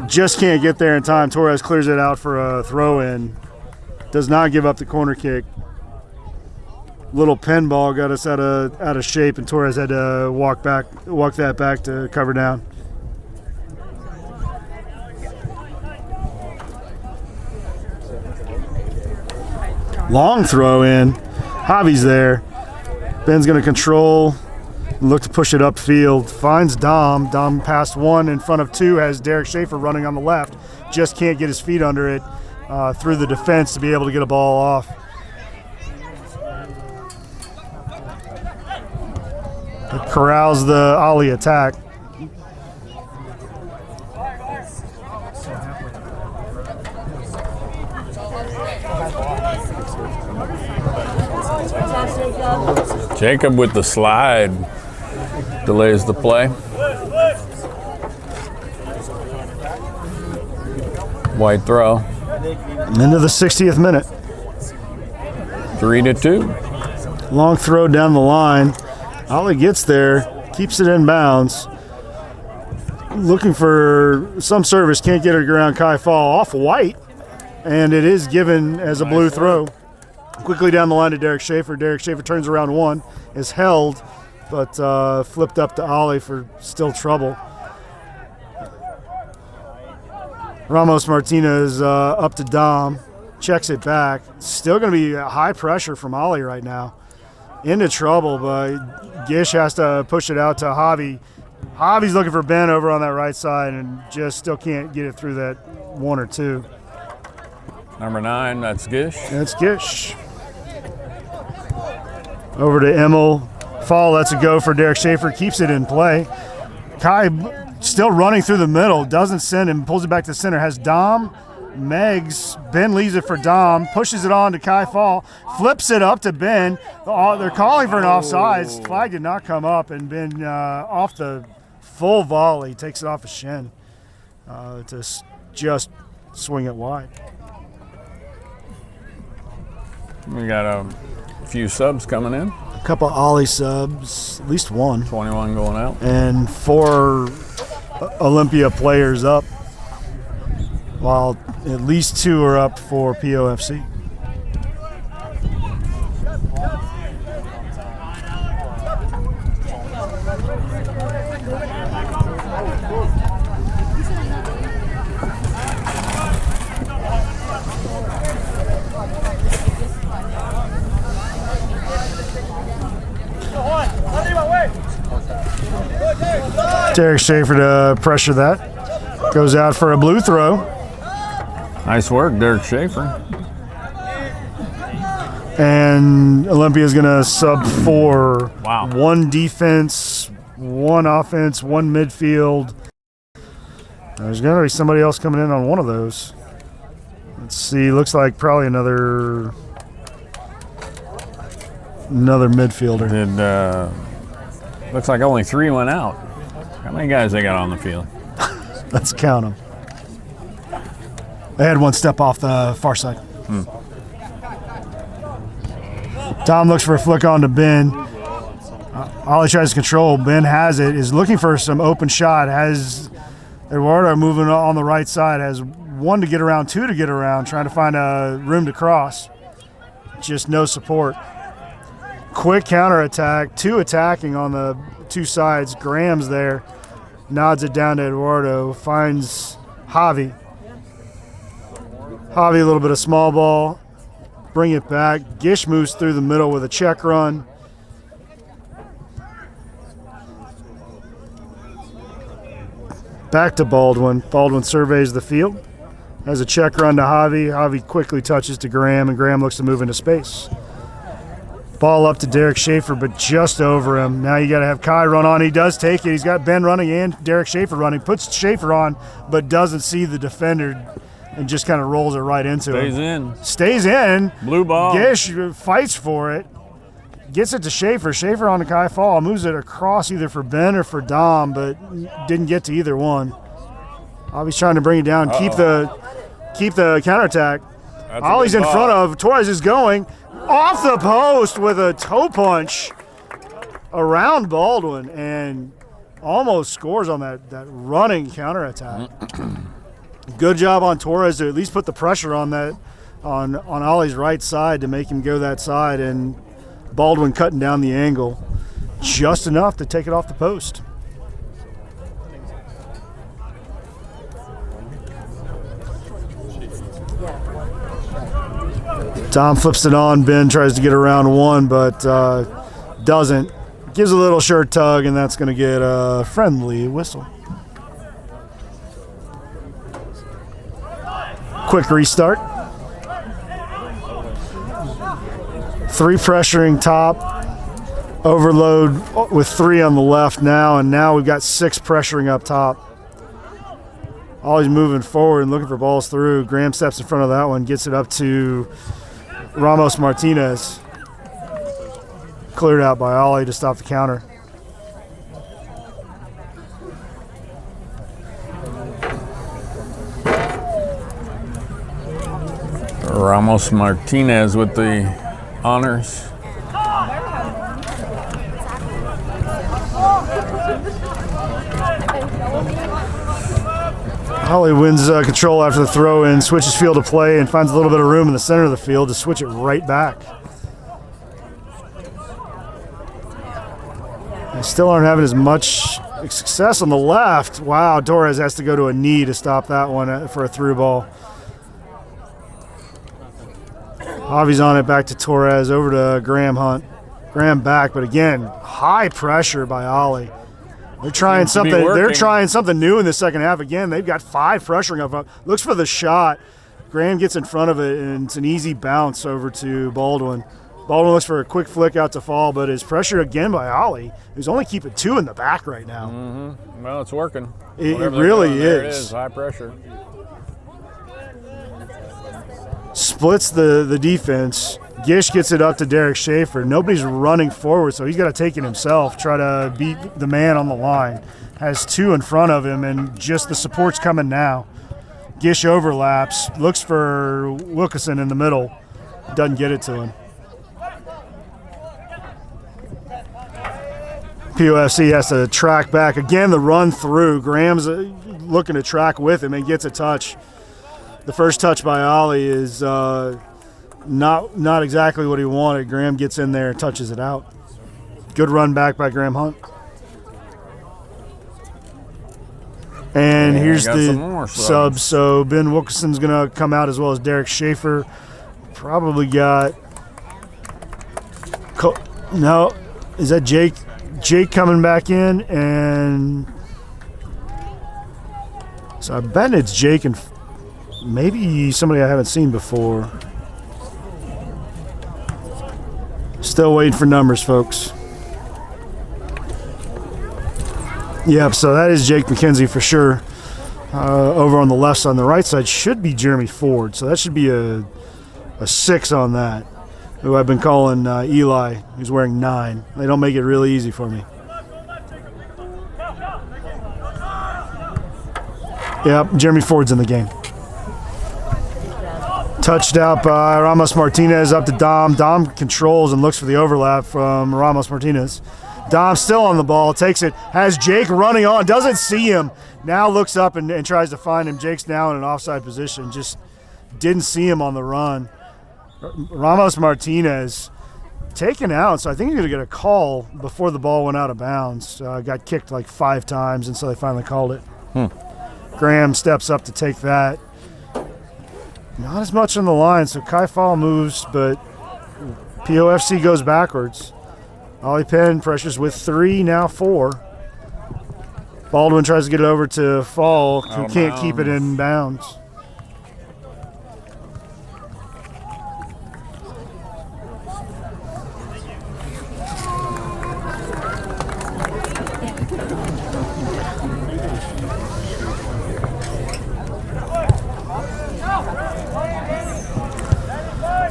Just can't get there in time. Torres clears it out for a throw-in. Does not give up the corner kick. Little pinball got us out of shape, and Torres had to walk that back to cover down. Long throw in. Javi's there. Ben's going to control. Look to push it upfield. Finds Dom. Dom past 1 in front of 2. Has Derek Schaefer running on the left. Just can't get his feet under it through the defense to be able to get a ball off. It corrals the Ollie attack. Jacob with the slide delays the play. White throw. Into the 60th minute. 3-2. Long throw down the line. Ollie gets there, keeps it in bounds. Looking for some service, can't get it around Kai Fall. Off White, and it is given as a blue throw. Quickly down the line to Derek Schaefer. Derek Schaefer turns around one, is held, but flipped up to Ollie for still trouble. Ramos Martinez up to Dom, checks it back. Still going to be high pressure from Ollie right now. Into trouble, but Gish has to push it out to Javi. Javi's looking for Ben over on that right side and just still can't get it through that one or two. Number 9, that's Gish. That's Gish. Over to Emmel. Fall lets it go for Derek Schaefer, keeps it in play. Kai still running through the middle, doesn't send him, pulls it back to center, has Dom, Meggs, Ben leaves it for Dom, pushes it on to Kai Fall, flips it up to Ben. They're calling for an offsides. Flag did not come up, and Ben off the full volley takes it off his shin to just swing it wide. We got a few subs coming in. A couple Ollie subs, at least one. 21 going out. And 4 Olympia players up, while at least 2 are up for POFC. Derek Schaefer to pressure that. Goes out for a blue throw. Nice work, Derek Schaefer. And Olympia's going to sub 4. Wow. 1 defense, 1 offense, 1 midfield. There's going to be somebody else coming in on one of those. Let's see. Looks like probably another midfielder. Looks like only 3 went out. How many guys they got on the field? Let's count them. They had 1 step off the far side. Tom looks for a flick on to Ben. Ollie tries to control. Ben has it, is looking for some open shot. Has Eduardo moving on the right side. Has 1 to get around, 2 to get around, trying to find a room to cross. Just no support. Quick counterattack, 2 attacking on the 2 sides. Graham's there, nods it down to Eduardo, finds Javi. Javi, a little bit of small ball, bring it back. Gish moves through the middle with a check run. Back to Baldwin. Baldwin surveys the field, has a check run to Javi. Javi quickly touches to Graham, and Graham looks to move into space. Ball up to Derek Schaefer, but just over him. Now you got to have Kai run on. He does take it. He's got Ben running and Derek Schaefer running. Puts Schaefer on, but doesn't see the defender and just kind of rolls it right into him. Stays in. Blue ball. Gish fights for it. Gets it to Schaefer. Schaefer on to Kai Fall. Moves it across either for Ben or for Dom, but didn't get to either one. Ollie's trying to bring it down. Keep the counterattack. Ollie's in front of. Torres is going. Off the post with a toe punch around Baldwin and almost scores on that running counterattack. Good job on Torres to at least put the pressure on that on Ollie's right side to make him go that side, and Baldwin cutting down the angle just enough to take it off the post. Tom flips it on. Ben tries to get around 1, but doesn't. Gives a little short tug, and that's going to get a friendly whistle. Quick restart. 3 pressuring top. Overload with 3 on the left now, and now we've got 6 pressuring up top. Always moving forward and looking for balls through. Graham steps in front of that one, gets it up to Ramos Martinez. cleared out by Ollie to stop the counter. Ramos Martinez with the honors. Ollie wins control after the throw in, switches field of play, and finds a little bit of room in the center of the field to switch it right back. They still aren't having as much success on the left. Wow, Torres has to go to a knee to stop that one for a through ball. Javi's on it, back to Torres, over to Graham Hunt. Graham back, but again, high pressure by Ollie. They're trying something. They're trying something new in the second half. Again, they've got 5 pressuring up. Looks for the shot. Graham gets in front of it, and it's an easy bounce over to Baldwin. Baldwin looks for a quick flick out to fall, but his pressure again by Ollie, who's only keeping 2 in the back right now. Mm-hmm. Well, it's working. It really is. There it is. High pressure. Splits the defense. Gish gets it up to Derek Schaefer. Nobody's running forward, so he's got to take it himself, try to beat the man on the line. Has 2 in front of him, and just the support's coming now. Gish overlaps, looks for Wilkinson in the middle. Doesn't get it to him. POFC has to track back. Again, the run through. Graham's looking to track with him and gets a touch. The first touch by Ollie is not exactly what he wanted. Graham gets in there and touches it out. Good run back by Graham Hunt. And here's the subs. So Ben Wilkinson's going to come out as well as Derek Schaefer. Probably got no. Is that Jake? Jake coming back in, and so I bet it's Jake and maybe somebody I haven't seen before. Still waiting for numbers, folks. Yep, so that is Jake McKenzie for sure. Over on the left side, on the right side should be Jeremy Ford. So that should be a 6 on that. Who I've been calling Eli, who's wearing 9. They don't make it really easy for me. Yep, Jeremy Ford's in the game. Touched out by Ramos Martinez up to Dom. Dom controls and looks for the overlap from Ramos Martinez. Dom still on the ball, takes it, has Jake running on, doesn't see him. Now looks up and tries to find him. Jake's now in an offside position, just didn't see him on the run. Ramos Martinez taken out, so I think he's going to get a call before the ball went out of bounds. Got kicked like 5 times, and so they finally called it. Graham steps up to take that. Not as much on the line, so Kai Fall moves, but POFC goes backwards. Ollie Penn pressures with 3, now 4. Baldwin tries to get it over to Fall, who can't keep it in bounds.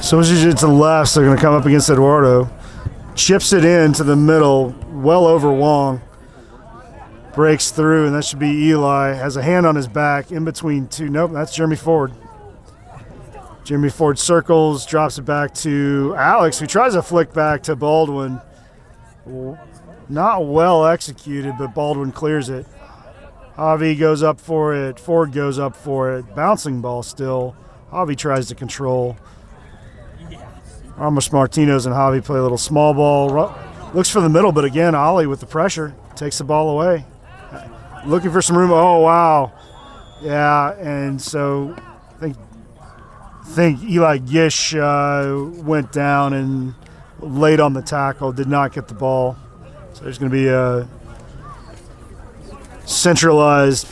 So as you get to the left, so they're going to come up against Eduardo. Chips it in to the middle, well over Wong. Breaks through, and that should be Eli. Has a hand on his back in between 2. Nope, that's Jeremy Ford. Jeremy Ford circles, drops it back to Alex, who tries to flick back to Baldwin. Not well executed, but Baldwin clears it. Javi goes up for it. Ford goes up for it. Bouncing ball still. Javi tries to control. Ramos Martinez and Javi play a little small ball. Looks for the middle, but again, Ollie with the pressure takes the ball away. Looking for some room. Oh, wow. Yeah, and so I think Eli Gish went down and laid on the tackle, did not get the ball. So there's going to be a centralized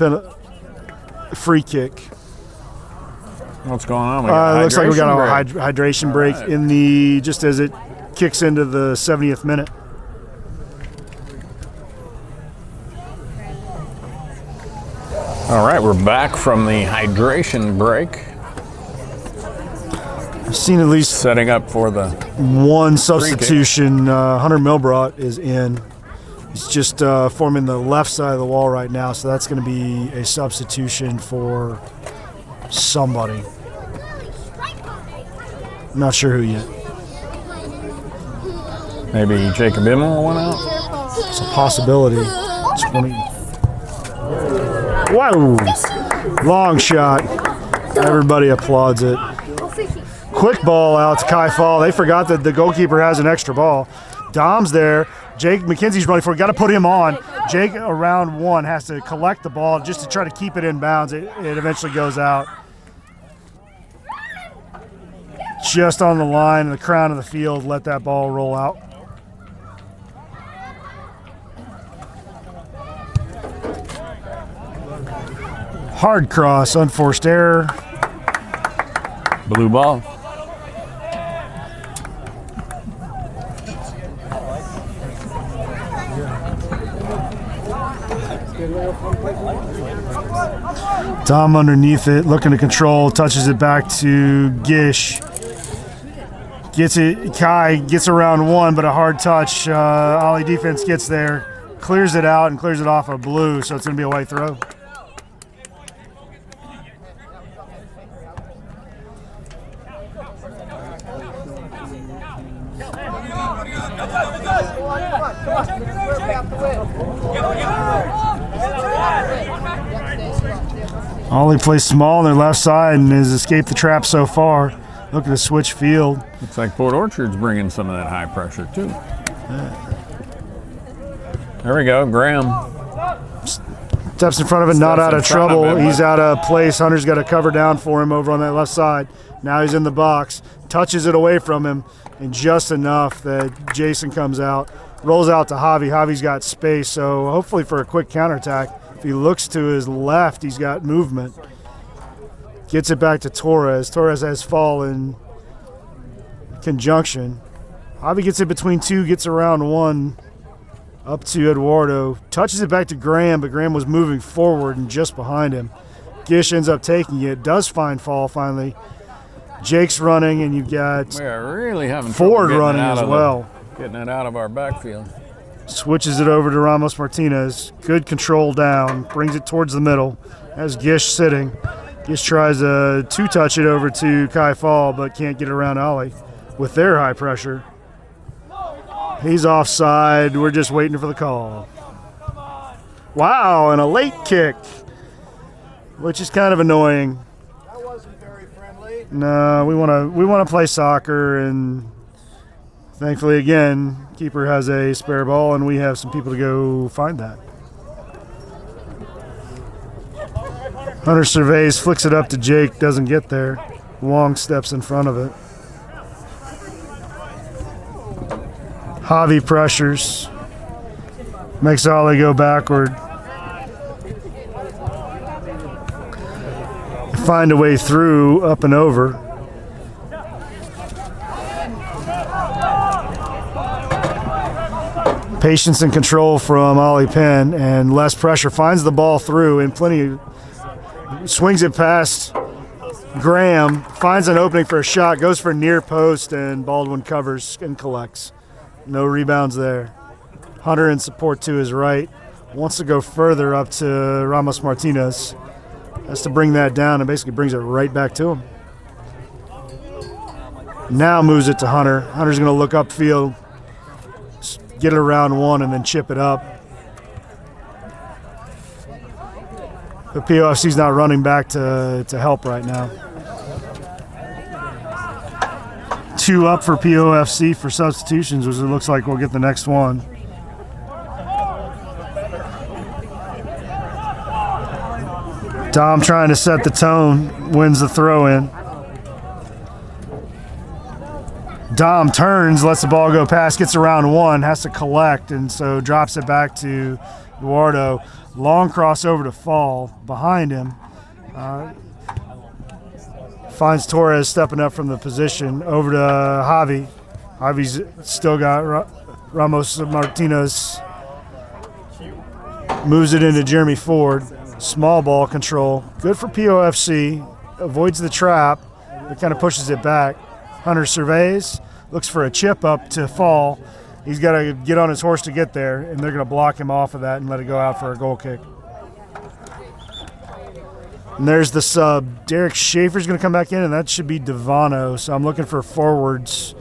free kick. What's going on? It looks like we got a hydration break in the just as it kicks into the 70th minute. All right, we're back from the hydration break. I've seen at least setting up for the one substitution. Hunter Milbrought is in. He's just forming the left side of the wall right now, so that's going to be a substitution for somebody. I'm not sure who yet. maybe Jacob Immel went out. It's a possibility. 20. Whoa! Long shot. Everybody applauds it. Quick ball out to Kai Fall. They forgot that the goalkeeper has an extra ball. Dom's there. Jake McKenzie's running for it. Got to put him on. Jake, around one, has to collect the ball just to try to keep it in bounds. It eventually goes out. Just on the line, the crown of the field, let that ball roll out. Hard cross, unforced error. Blue ball. Tom underneath it, looking to control, touches it back to Gish. Gets it, Kai gets around one, but a hard touch. Ollie defense gets there, clears it out, and clears it off of blue, so it's going to be a white throw. Ollie plays small on their left side and has escaped the trap so far. Looking to switch field. Looks like Port Orchard's bringing some of that high pressure too. There we go, Graham. Steps in front of it, not out of trouble. He's out of place. Hunter's got a cover down for him over on that left side. Now he's in the box. Touches it away from him, and just enough that Jason comes out. Rolls out to Javi. Javi's got space, so hopefully for a quick counterattack. If he looks to his left, he's got movement. Gets it back to Torres. Torres has fall in conjunction. Javi gets it between two, gets around one, up to Eduardo. Touches it back to Graham, but Graham was moving forward and just behind him. Gish ends up taking it. Does find fall finally. Jake's running, and you've got we are really having Ford running as well. Getting it out of our backfield. Switches it over to Ramos Martinez. Good control down. Brings it towards the middle. Has Gish sitting. Gish tries to two-touch it over to Kai Fall, but can't get around Ollie with their high pressure. He's offside. We're just waiting for the call. Wow, and a late kick, which is kind of annoying. That wasn't very friendly. No, we want to play soccer, and thankfully, again, keeper has a spare ball, and we have some people to go find that. Hunter surveys, flicks it up to Jake, doesn't get there. Wong steps in front of it. Javi pressures. Makes Ollie go backward. Find a way through, up and over. Patience and control from Ollie Penn, and less pressure. Finds the ball through, and swings it past Graham. Finds an opening for a shot. Goes for near post, and Baldwin covers and collects. No rebounds there. Hunter in support to his right. Wants to go further up to Ramos Martinez. Has to bring that down, and basically brings it right back to him. Now moves it to Hunter. Hunter's going to look upfield, get it around one, and then chip it up. The POFC's not running back to help right now. 2 up for POFC for substitutions, which it looks like we'll get the next one. Dom trying to set the tone, wins the throw in. Dom turns, lets the ball go past, gets around one, has to collect, and so drops it back to Eduardo. Long crossover to Fall behind him. Finds Torres stepping up from the position over to Javi. Javi's still got Ramos Martinez. Moves it into Jeremy Ford. Small ball control. Good for POFC. Avoids the trap. It kind of pushes it back. Hunter surveys, looks for a chip up to fall. He's got to get on his horse to get there, and they're going to block him off of that and let it go out for a goal kick. And there's the sub. Derek Schaefer's going to come back in, and that should be Devano. So I'm looking for forwards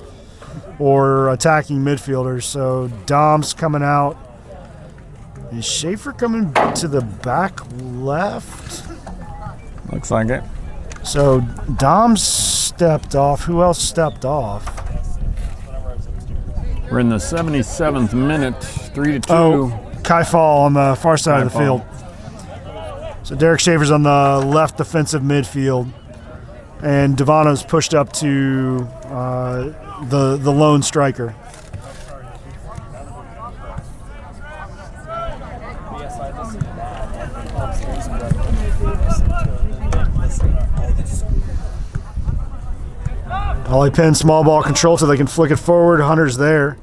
or attacking midfielders. So Dom's coming out. Is Schaefer coming to the back left? Looks like it. So Dom stepped off. Who else stepped off? We're in the 77th minute, 3-2. Oh, Kai Fall on the far side of the field. So Derek Schaefer's on the left defensive midfield, and Devano's pushed up to the lone striker. Ollie Penn, small ball control so they can flick it forward. Hunter's there.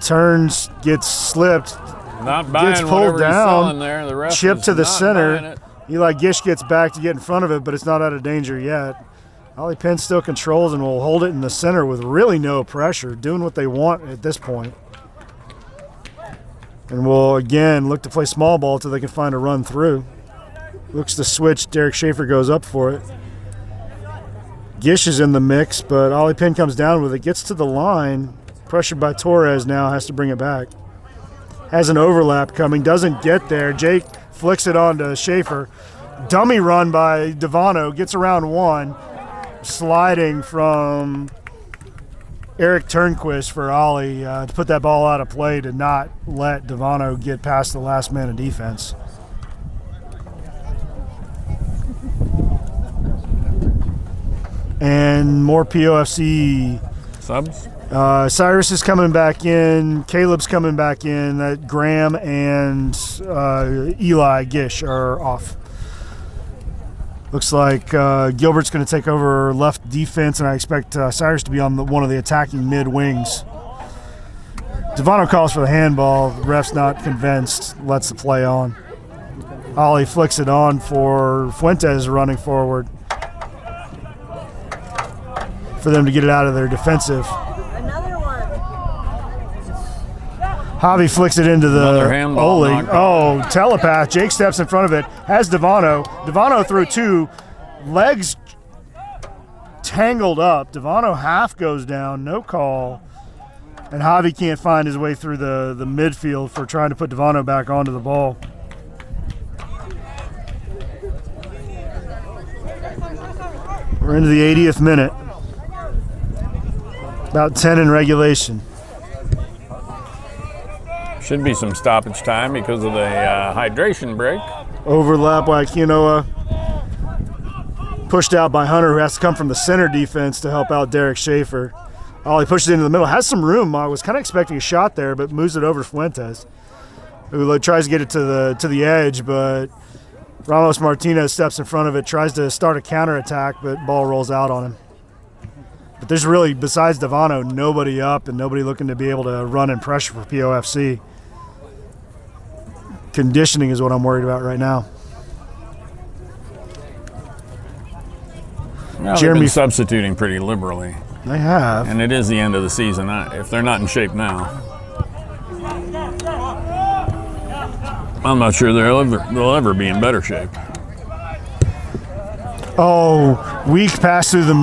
Turns, gets slipped. Not buying gets pulled down. There. The ref Chip to the center. It. Eli Gish gets back to get in front of it, but it's not out of danger yet. Ollie Penn still controls and will hold it in the center with really no pressure, doing what they want at this point. And will again look to play small ball till they can find a run through. Looks to switch. Derek Schaefer goes up for it. Gish is in the mix, but Ollie Penn comes down with it, gets to the line. Pressured by Torres now, has to bring it back. Has an overlap coming, doesn't get there. Jake flicks it on to Schaefer. Dummy run by Devano, gets around one. Sliding from Eric Turnquist for Ollie to put that ball out of play to not let Devano get past the last man of defense. And more POFC subs. Cyrus is coming back in. Caleb's coming back in. That Graham and Eli Gish are off. Looks like Gilbert's going to take over left defense, and I expect Cyrus to be on one of the attacking mid wings. Devano calls for the handball. The ref's not convinced. Lets the play on. Ollie flicks it on for Fuentes running forward, for them to get it out of their defensive. Another one. Javi flicks it into the Oli. Oh, telepath. Jake steps in front of it. Has Devano. Devano through two. Legs tangled up. Devano half goes down. No call. And Javi can't find his way through the midfield for trying to put Devano back onto the ball. We're into the 80th minute. About 10 in regulation. Should be some stoppage time because of the hydration break. Overlap by Quinoa. Pushed out by Hunter, who has to come from the center defense to help out Derek Schaefer. Ollie pushes it into the middle. Has some room. I was kind of expecting a shot there, but moves it over to Fuentes, who tries to get it to the edge, but Ramos Martinez steps in front of it, tries to start a counterattack, but ball rolls out on him. But there's really, besides Devano, nobody up and nobody looking to be able to run and pressure for POFC. Conditioning is what I'm worried about right now. Well, they've been substituting pretty liberally. They have. And it is the end of the season. If they're not in shape now, I'm not sure they'll ever be in better shape. Oh, weak pass through the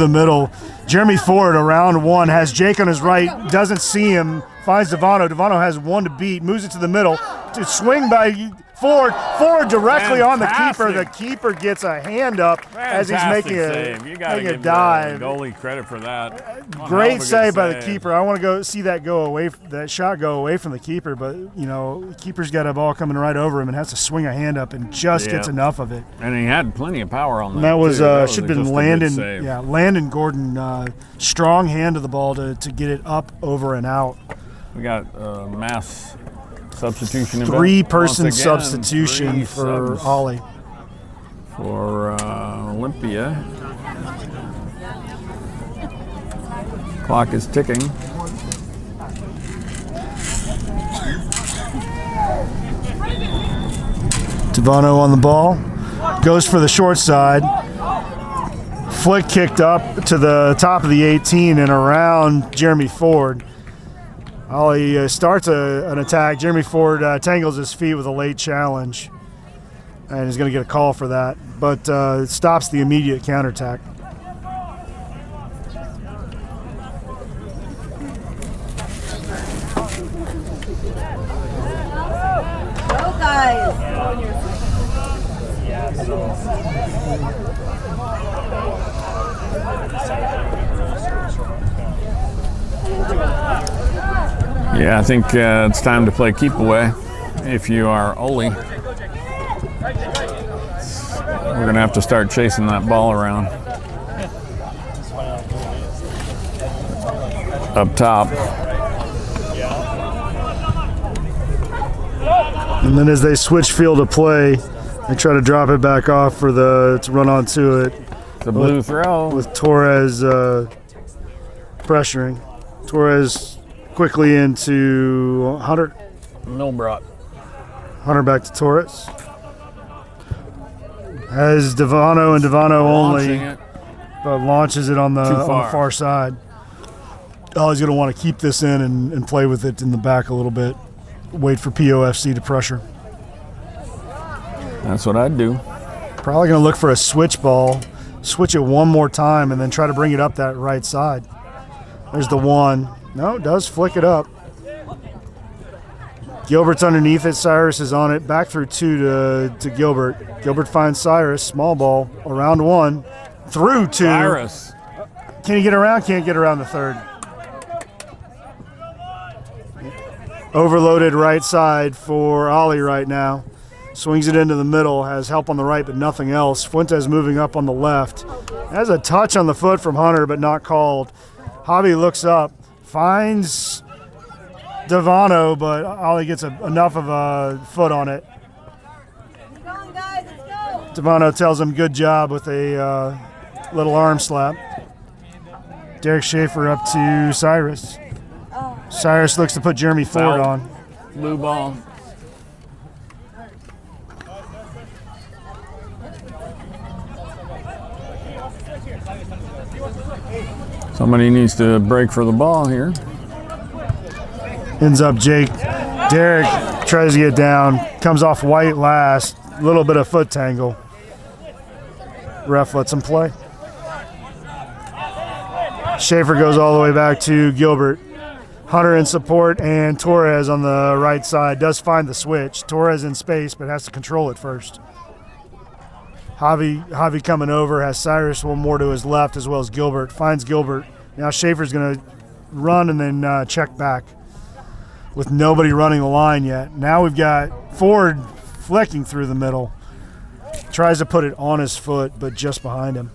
middle. Jeremy Ford around one, has Jake on his right, doesn't see him, finds Devano. Devano has one to beat, moves it to the middle. To swing by Ford. Ford directly on the keeper. The keeper gets a hand up as he's making a dive. The goalie credit for that. Great save by the keeper. I want to go see that shot go away from the keeper, but the keeper's got a ball coming right over him and has to swing a hand up and just gets enough of it. And he had plenty of power on that. And that was should have been Landon. Yeah, Landon Gordon. Strong hand of the ball to get it up, over, and out. We got mass substitution. Three-person substitution for Ollie. For Olympia. Clock is ticking. Devano on the ball. Goes for the short side. flick kicked up to the top of the 18 and around Jeremy Ford. Ollie starts an attack. Jeremy Ford tangles his feet with a late challenge and is going to get a call for that, but it stops the immediate counterattack. Go, guys. Yeah, I think it's time to play keep away. If you are Oli, we're going to have to start chasing that ball around. Up top. And then as they switch field of play, they try to drop it back off for to run onto it. The blue throw. With Torres pressuring. Torres quickly into Hunter. Milbrot. Hunter back to Torres. Has Devano and Devano only, but launches it on the far side. Ollie's going to want to keep this in and play with it in the back a little bit. Wait for POFC to pressure. That's what I'd do. Probably going to look for a switch ball. Switch it one more time and then try to bring it up that right side. There's the one. No, it does flick it up. Gilbert's underneath it. Cyrus is on it. Back through two to Gilbert. Gilbert finds Cyrus. Small ball. Around one. Through two. Cyrus. Can he get around? Can't get around the third. Overloaded right side for Ollie right now. Swings it into the middle. Has help on the right, but nothing else. Fuentes moving up on the left. Has a touch on the foot from Hunter, but not called. Javi looks up. Finds Devano, but Ollie gets enough of a foot on it. Keep going, guys. Let's go. Devano tells him good job with a little arm slap. Derek Schaefer up to Cyrus. Cyrus looks to put Jeremy Ford on. Blue ball. Somebody needs to break for the ball here. Ends up Jake. Derek tries to get down. Comes off White last. Little bit of foot tangle. Ref lets him play. Schaefer goes all the way back to Gilbert. Hunter in support and Torres on the right side. Does find the switch. Torres in space, but has to control it first. Javi coming over, has Cyrus one more to his left as well as Gilbert. Finds Gilbert. Now Schaefer's going to run and then check back with nobody running the line yet. Now we've got Ford flicking through the middle. Tries to put it on his foot, but just behind him.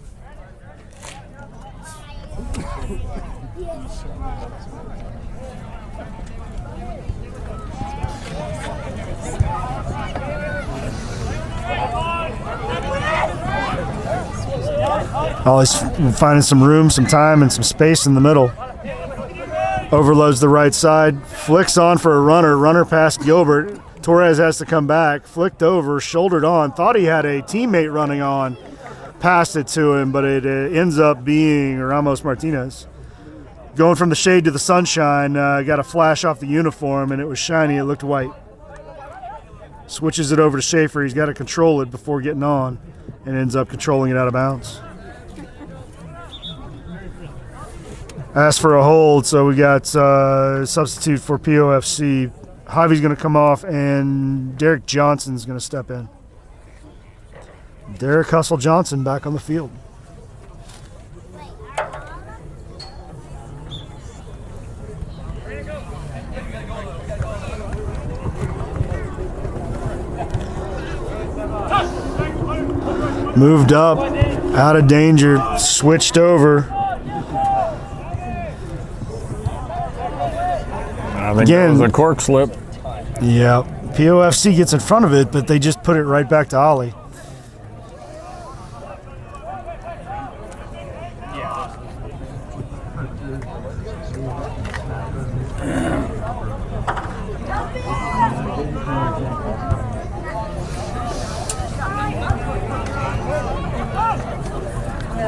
Ollie's finding some room, some time, and some space in the middle. Overloads the right side. Flicks on for a runner. Runner past Gilbert. Torres has to come back. Flicked over, shouldered on. Thought he had a teammate running on. Passed it to him, but it ends up being Ramos Martinez. Going from the shade to the sunshine. Got a flash off the uniform, and it was shiny. It looked white. Switches it over to Schaefer. He's got to control it before getting on, and ends up controlling it out of bounds. Asked for a hold, so we got substitute for POFC. Javi's going to come off, and Derek Johnson's going to step in. Derek Hustle Johnson back on the field. Moved up, out of danger, switched over. I think that was a cork slip. Yeah, POFC gets in front of it, but they just put it right back to Ollie.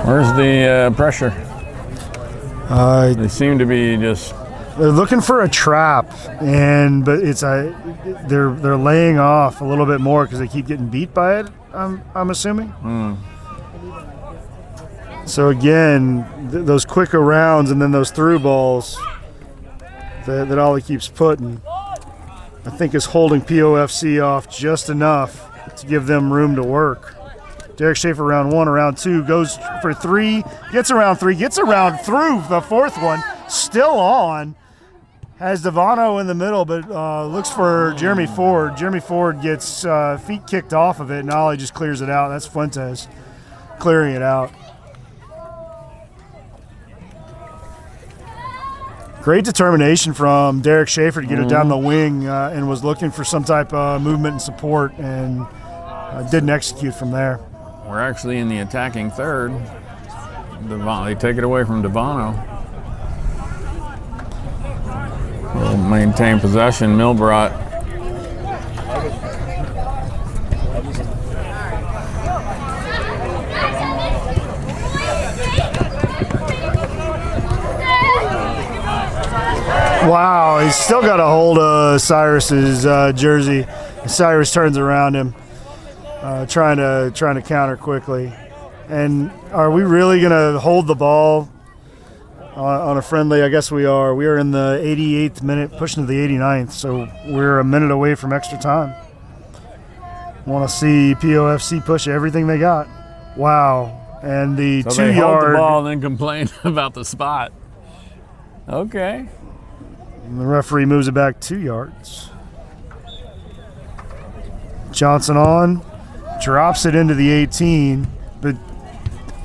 Where's the pressure? They seem to be just. They're looking for a trap, but it's they're laying off a little bit more because they keep getting beat by it. I'm assuming. So again, those quicker rounds and then those through balls that Ollie keeps putting, I think is holding POFC off just enough to give them room to work. Derek Schaefer round 1, round 2, goes for 3, gets around 3, gets around through the 4th one, still on. Has Devano in the middle, but looks for Jeremy Ford. Jeremy Ford gets feet kicked off of it, and Ollie just clears it out. That's Fuentes clearing it out. Great determination from Derek Schaefer to get it down the wing and was looking for some type of movement and support and didn't execute from there. We're actually in the attacking third. They take it away from Devano. We'll maintain possession. Milbrot. Wow, he's still got a hold of Cyrus's jersey. Cyrus turns around him, trying to counter quickly. And are we really going to hold the ball on a friendly? I guess we are. We are in the 88th minute, pushing to the 89th, so we're a minute away from extra time. Want to see POFC push everything they got. Wow. And the so 2 they yard. hold the ball and then complain about the spot. Okay. And the referee moves it back 2 yards. Johnson on, drops it into the 18, but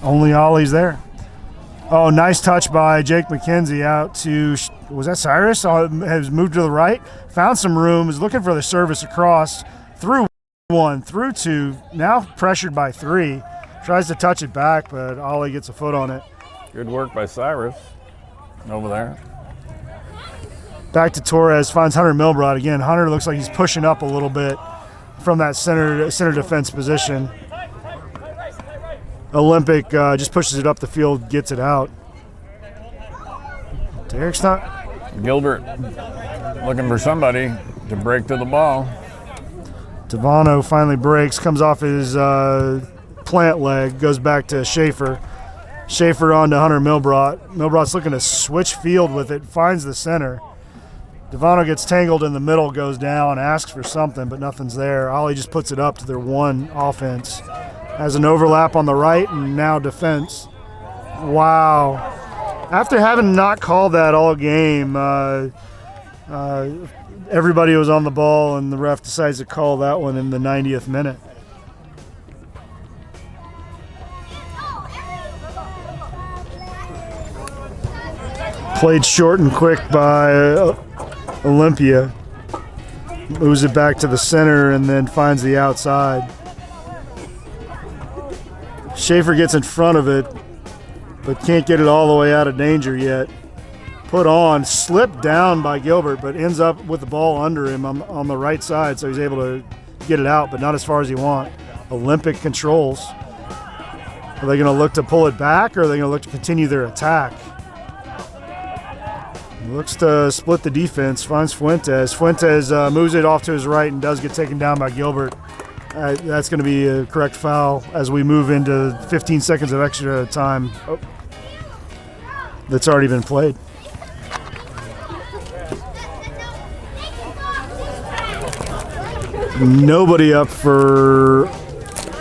only Ollie's there. Oh, nice touch by Jake McKenzie out to, was that Cyrus? Has moved to the right, found some room, is looking for the service across, through 1, through 2, now pressured by 3. Tries to touch it back, but Ollie gets a foot on it. Good work by Cyrus over there. Back to Torres, finds Hunter Milbrot again. Hunter looks like he's pushing up a little bit from that center defense position. Olympic just pushes it up the field, gets it out. Derek's not. Gilbert looking for somebody to break to the ball. Devano finally breaks, comes off his plant leg, goes back to Schaefer. Schaefer on to Hunter Milbrot. Milbrot's looking to switch field with it, finds the center. Devano gets tangled in the middle, goes down, asks for something, but nothing's there. Ollie just puts it up to their one offense. Has an overlap on the right and now defense. Wow. After having not called that all game, everybody was on the ball and the ref decides to call that one in the 90th minute. Played short and quick by Olympia. Moves it back to the center and then finds the outside. Schaefer gets in front of it, but can't get it all the way out of danger yet. Put on, slipped down by Gilbert, but ends up with the ball under him on the right side, so he's able to get it out, but not as far as he wants. Olympic controls. Are they going to look to pull it back, or are they going to look to continue their attack? Looks to split the defense, finds Fuentes. Fuentes moves it off to his right and does get taken down by Gilbert. That's going to be a correct foul as we move into 15 seconds of extra time that's already been played. Nobody up for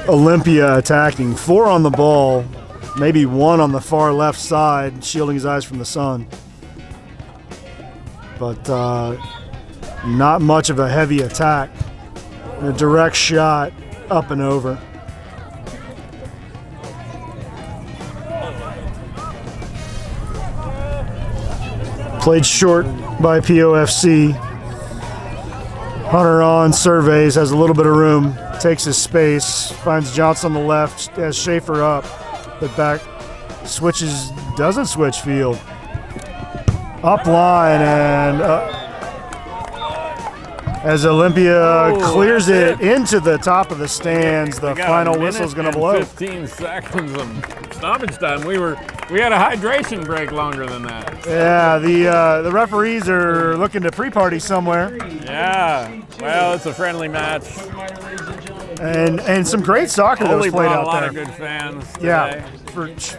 Olympia attacking. 4 on the ball, maybe 1 on the far left side, shielding his eyes from the sun. But not much of a heavy attack. A direct shot up and over. Played short by POFC. Hunter on, surveys, has a little bit of room, takes his space, finds Johnson on the left, has Schaefer up, but back, switches, doesn't switch field. Up line and as Olympia clears it into the top of the stands, the final whistle's going to blow. 15 seconds of stoppage time. We had a hydration break longer than that. Yeah, the referees are looking to pre-party somewhere, Yeah. Well, it's a friendly match. and some great soccer that was Holy played brought a out lot there. of good fans today. Yeah,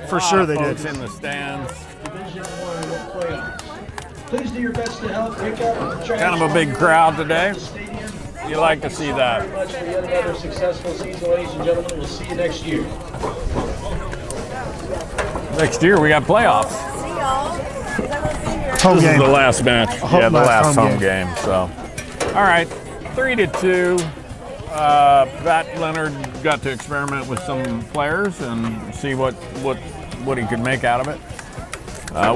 for sure they did. Folks in the stands. Division 1 playoffs. Please do your best to help pick up trash. Kind of a big crowd today. Stadium. You like to see that. Thank you very much for yet another successful season, ladies and gentlemen. We'll see you next year. Next year we got playoffs. See y'all. Home This is game. the last match. Yeah, the last home game. So, all right, 3-2. Pat Leonard got to experiment with some players and see what he could make out of it.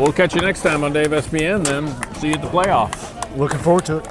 We'll catch you next time on DAVEspn. Then see you at the playoffs. Looking forward to it.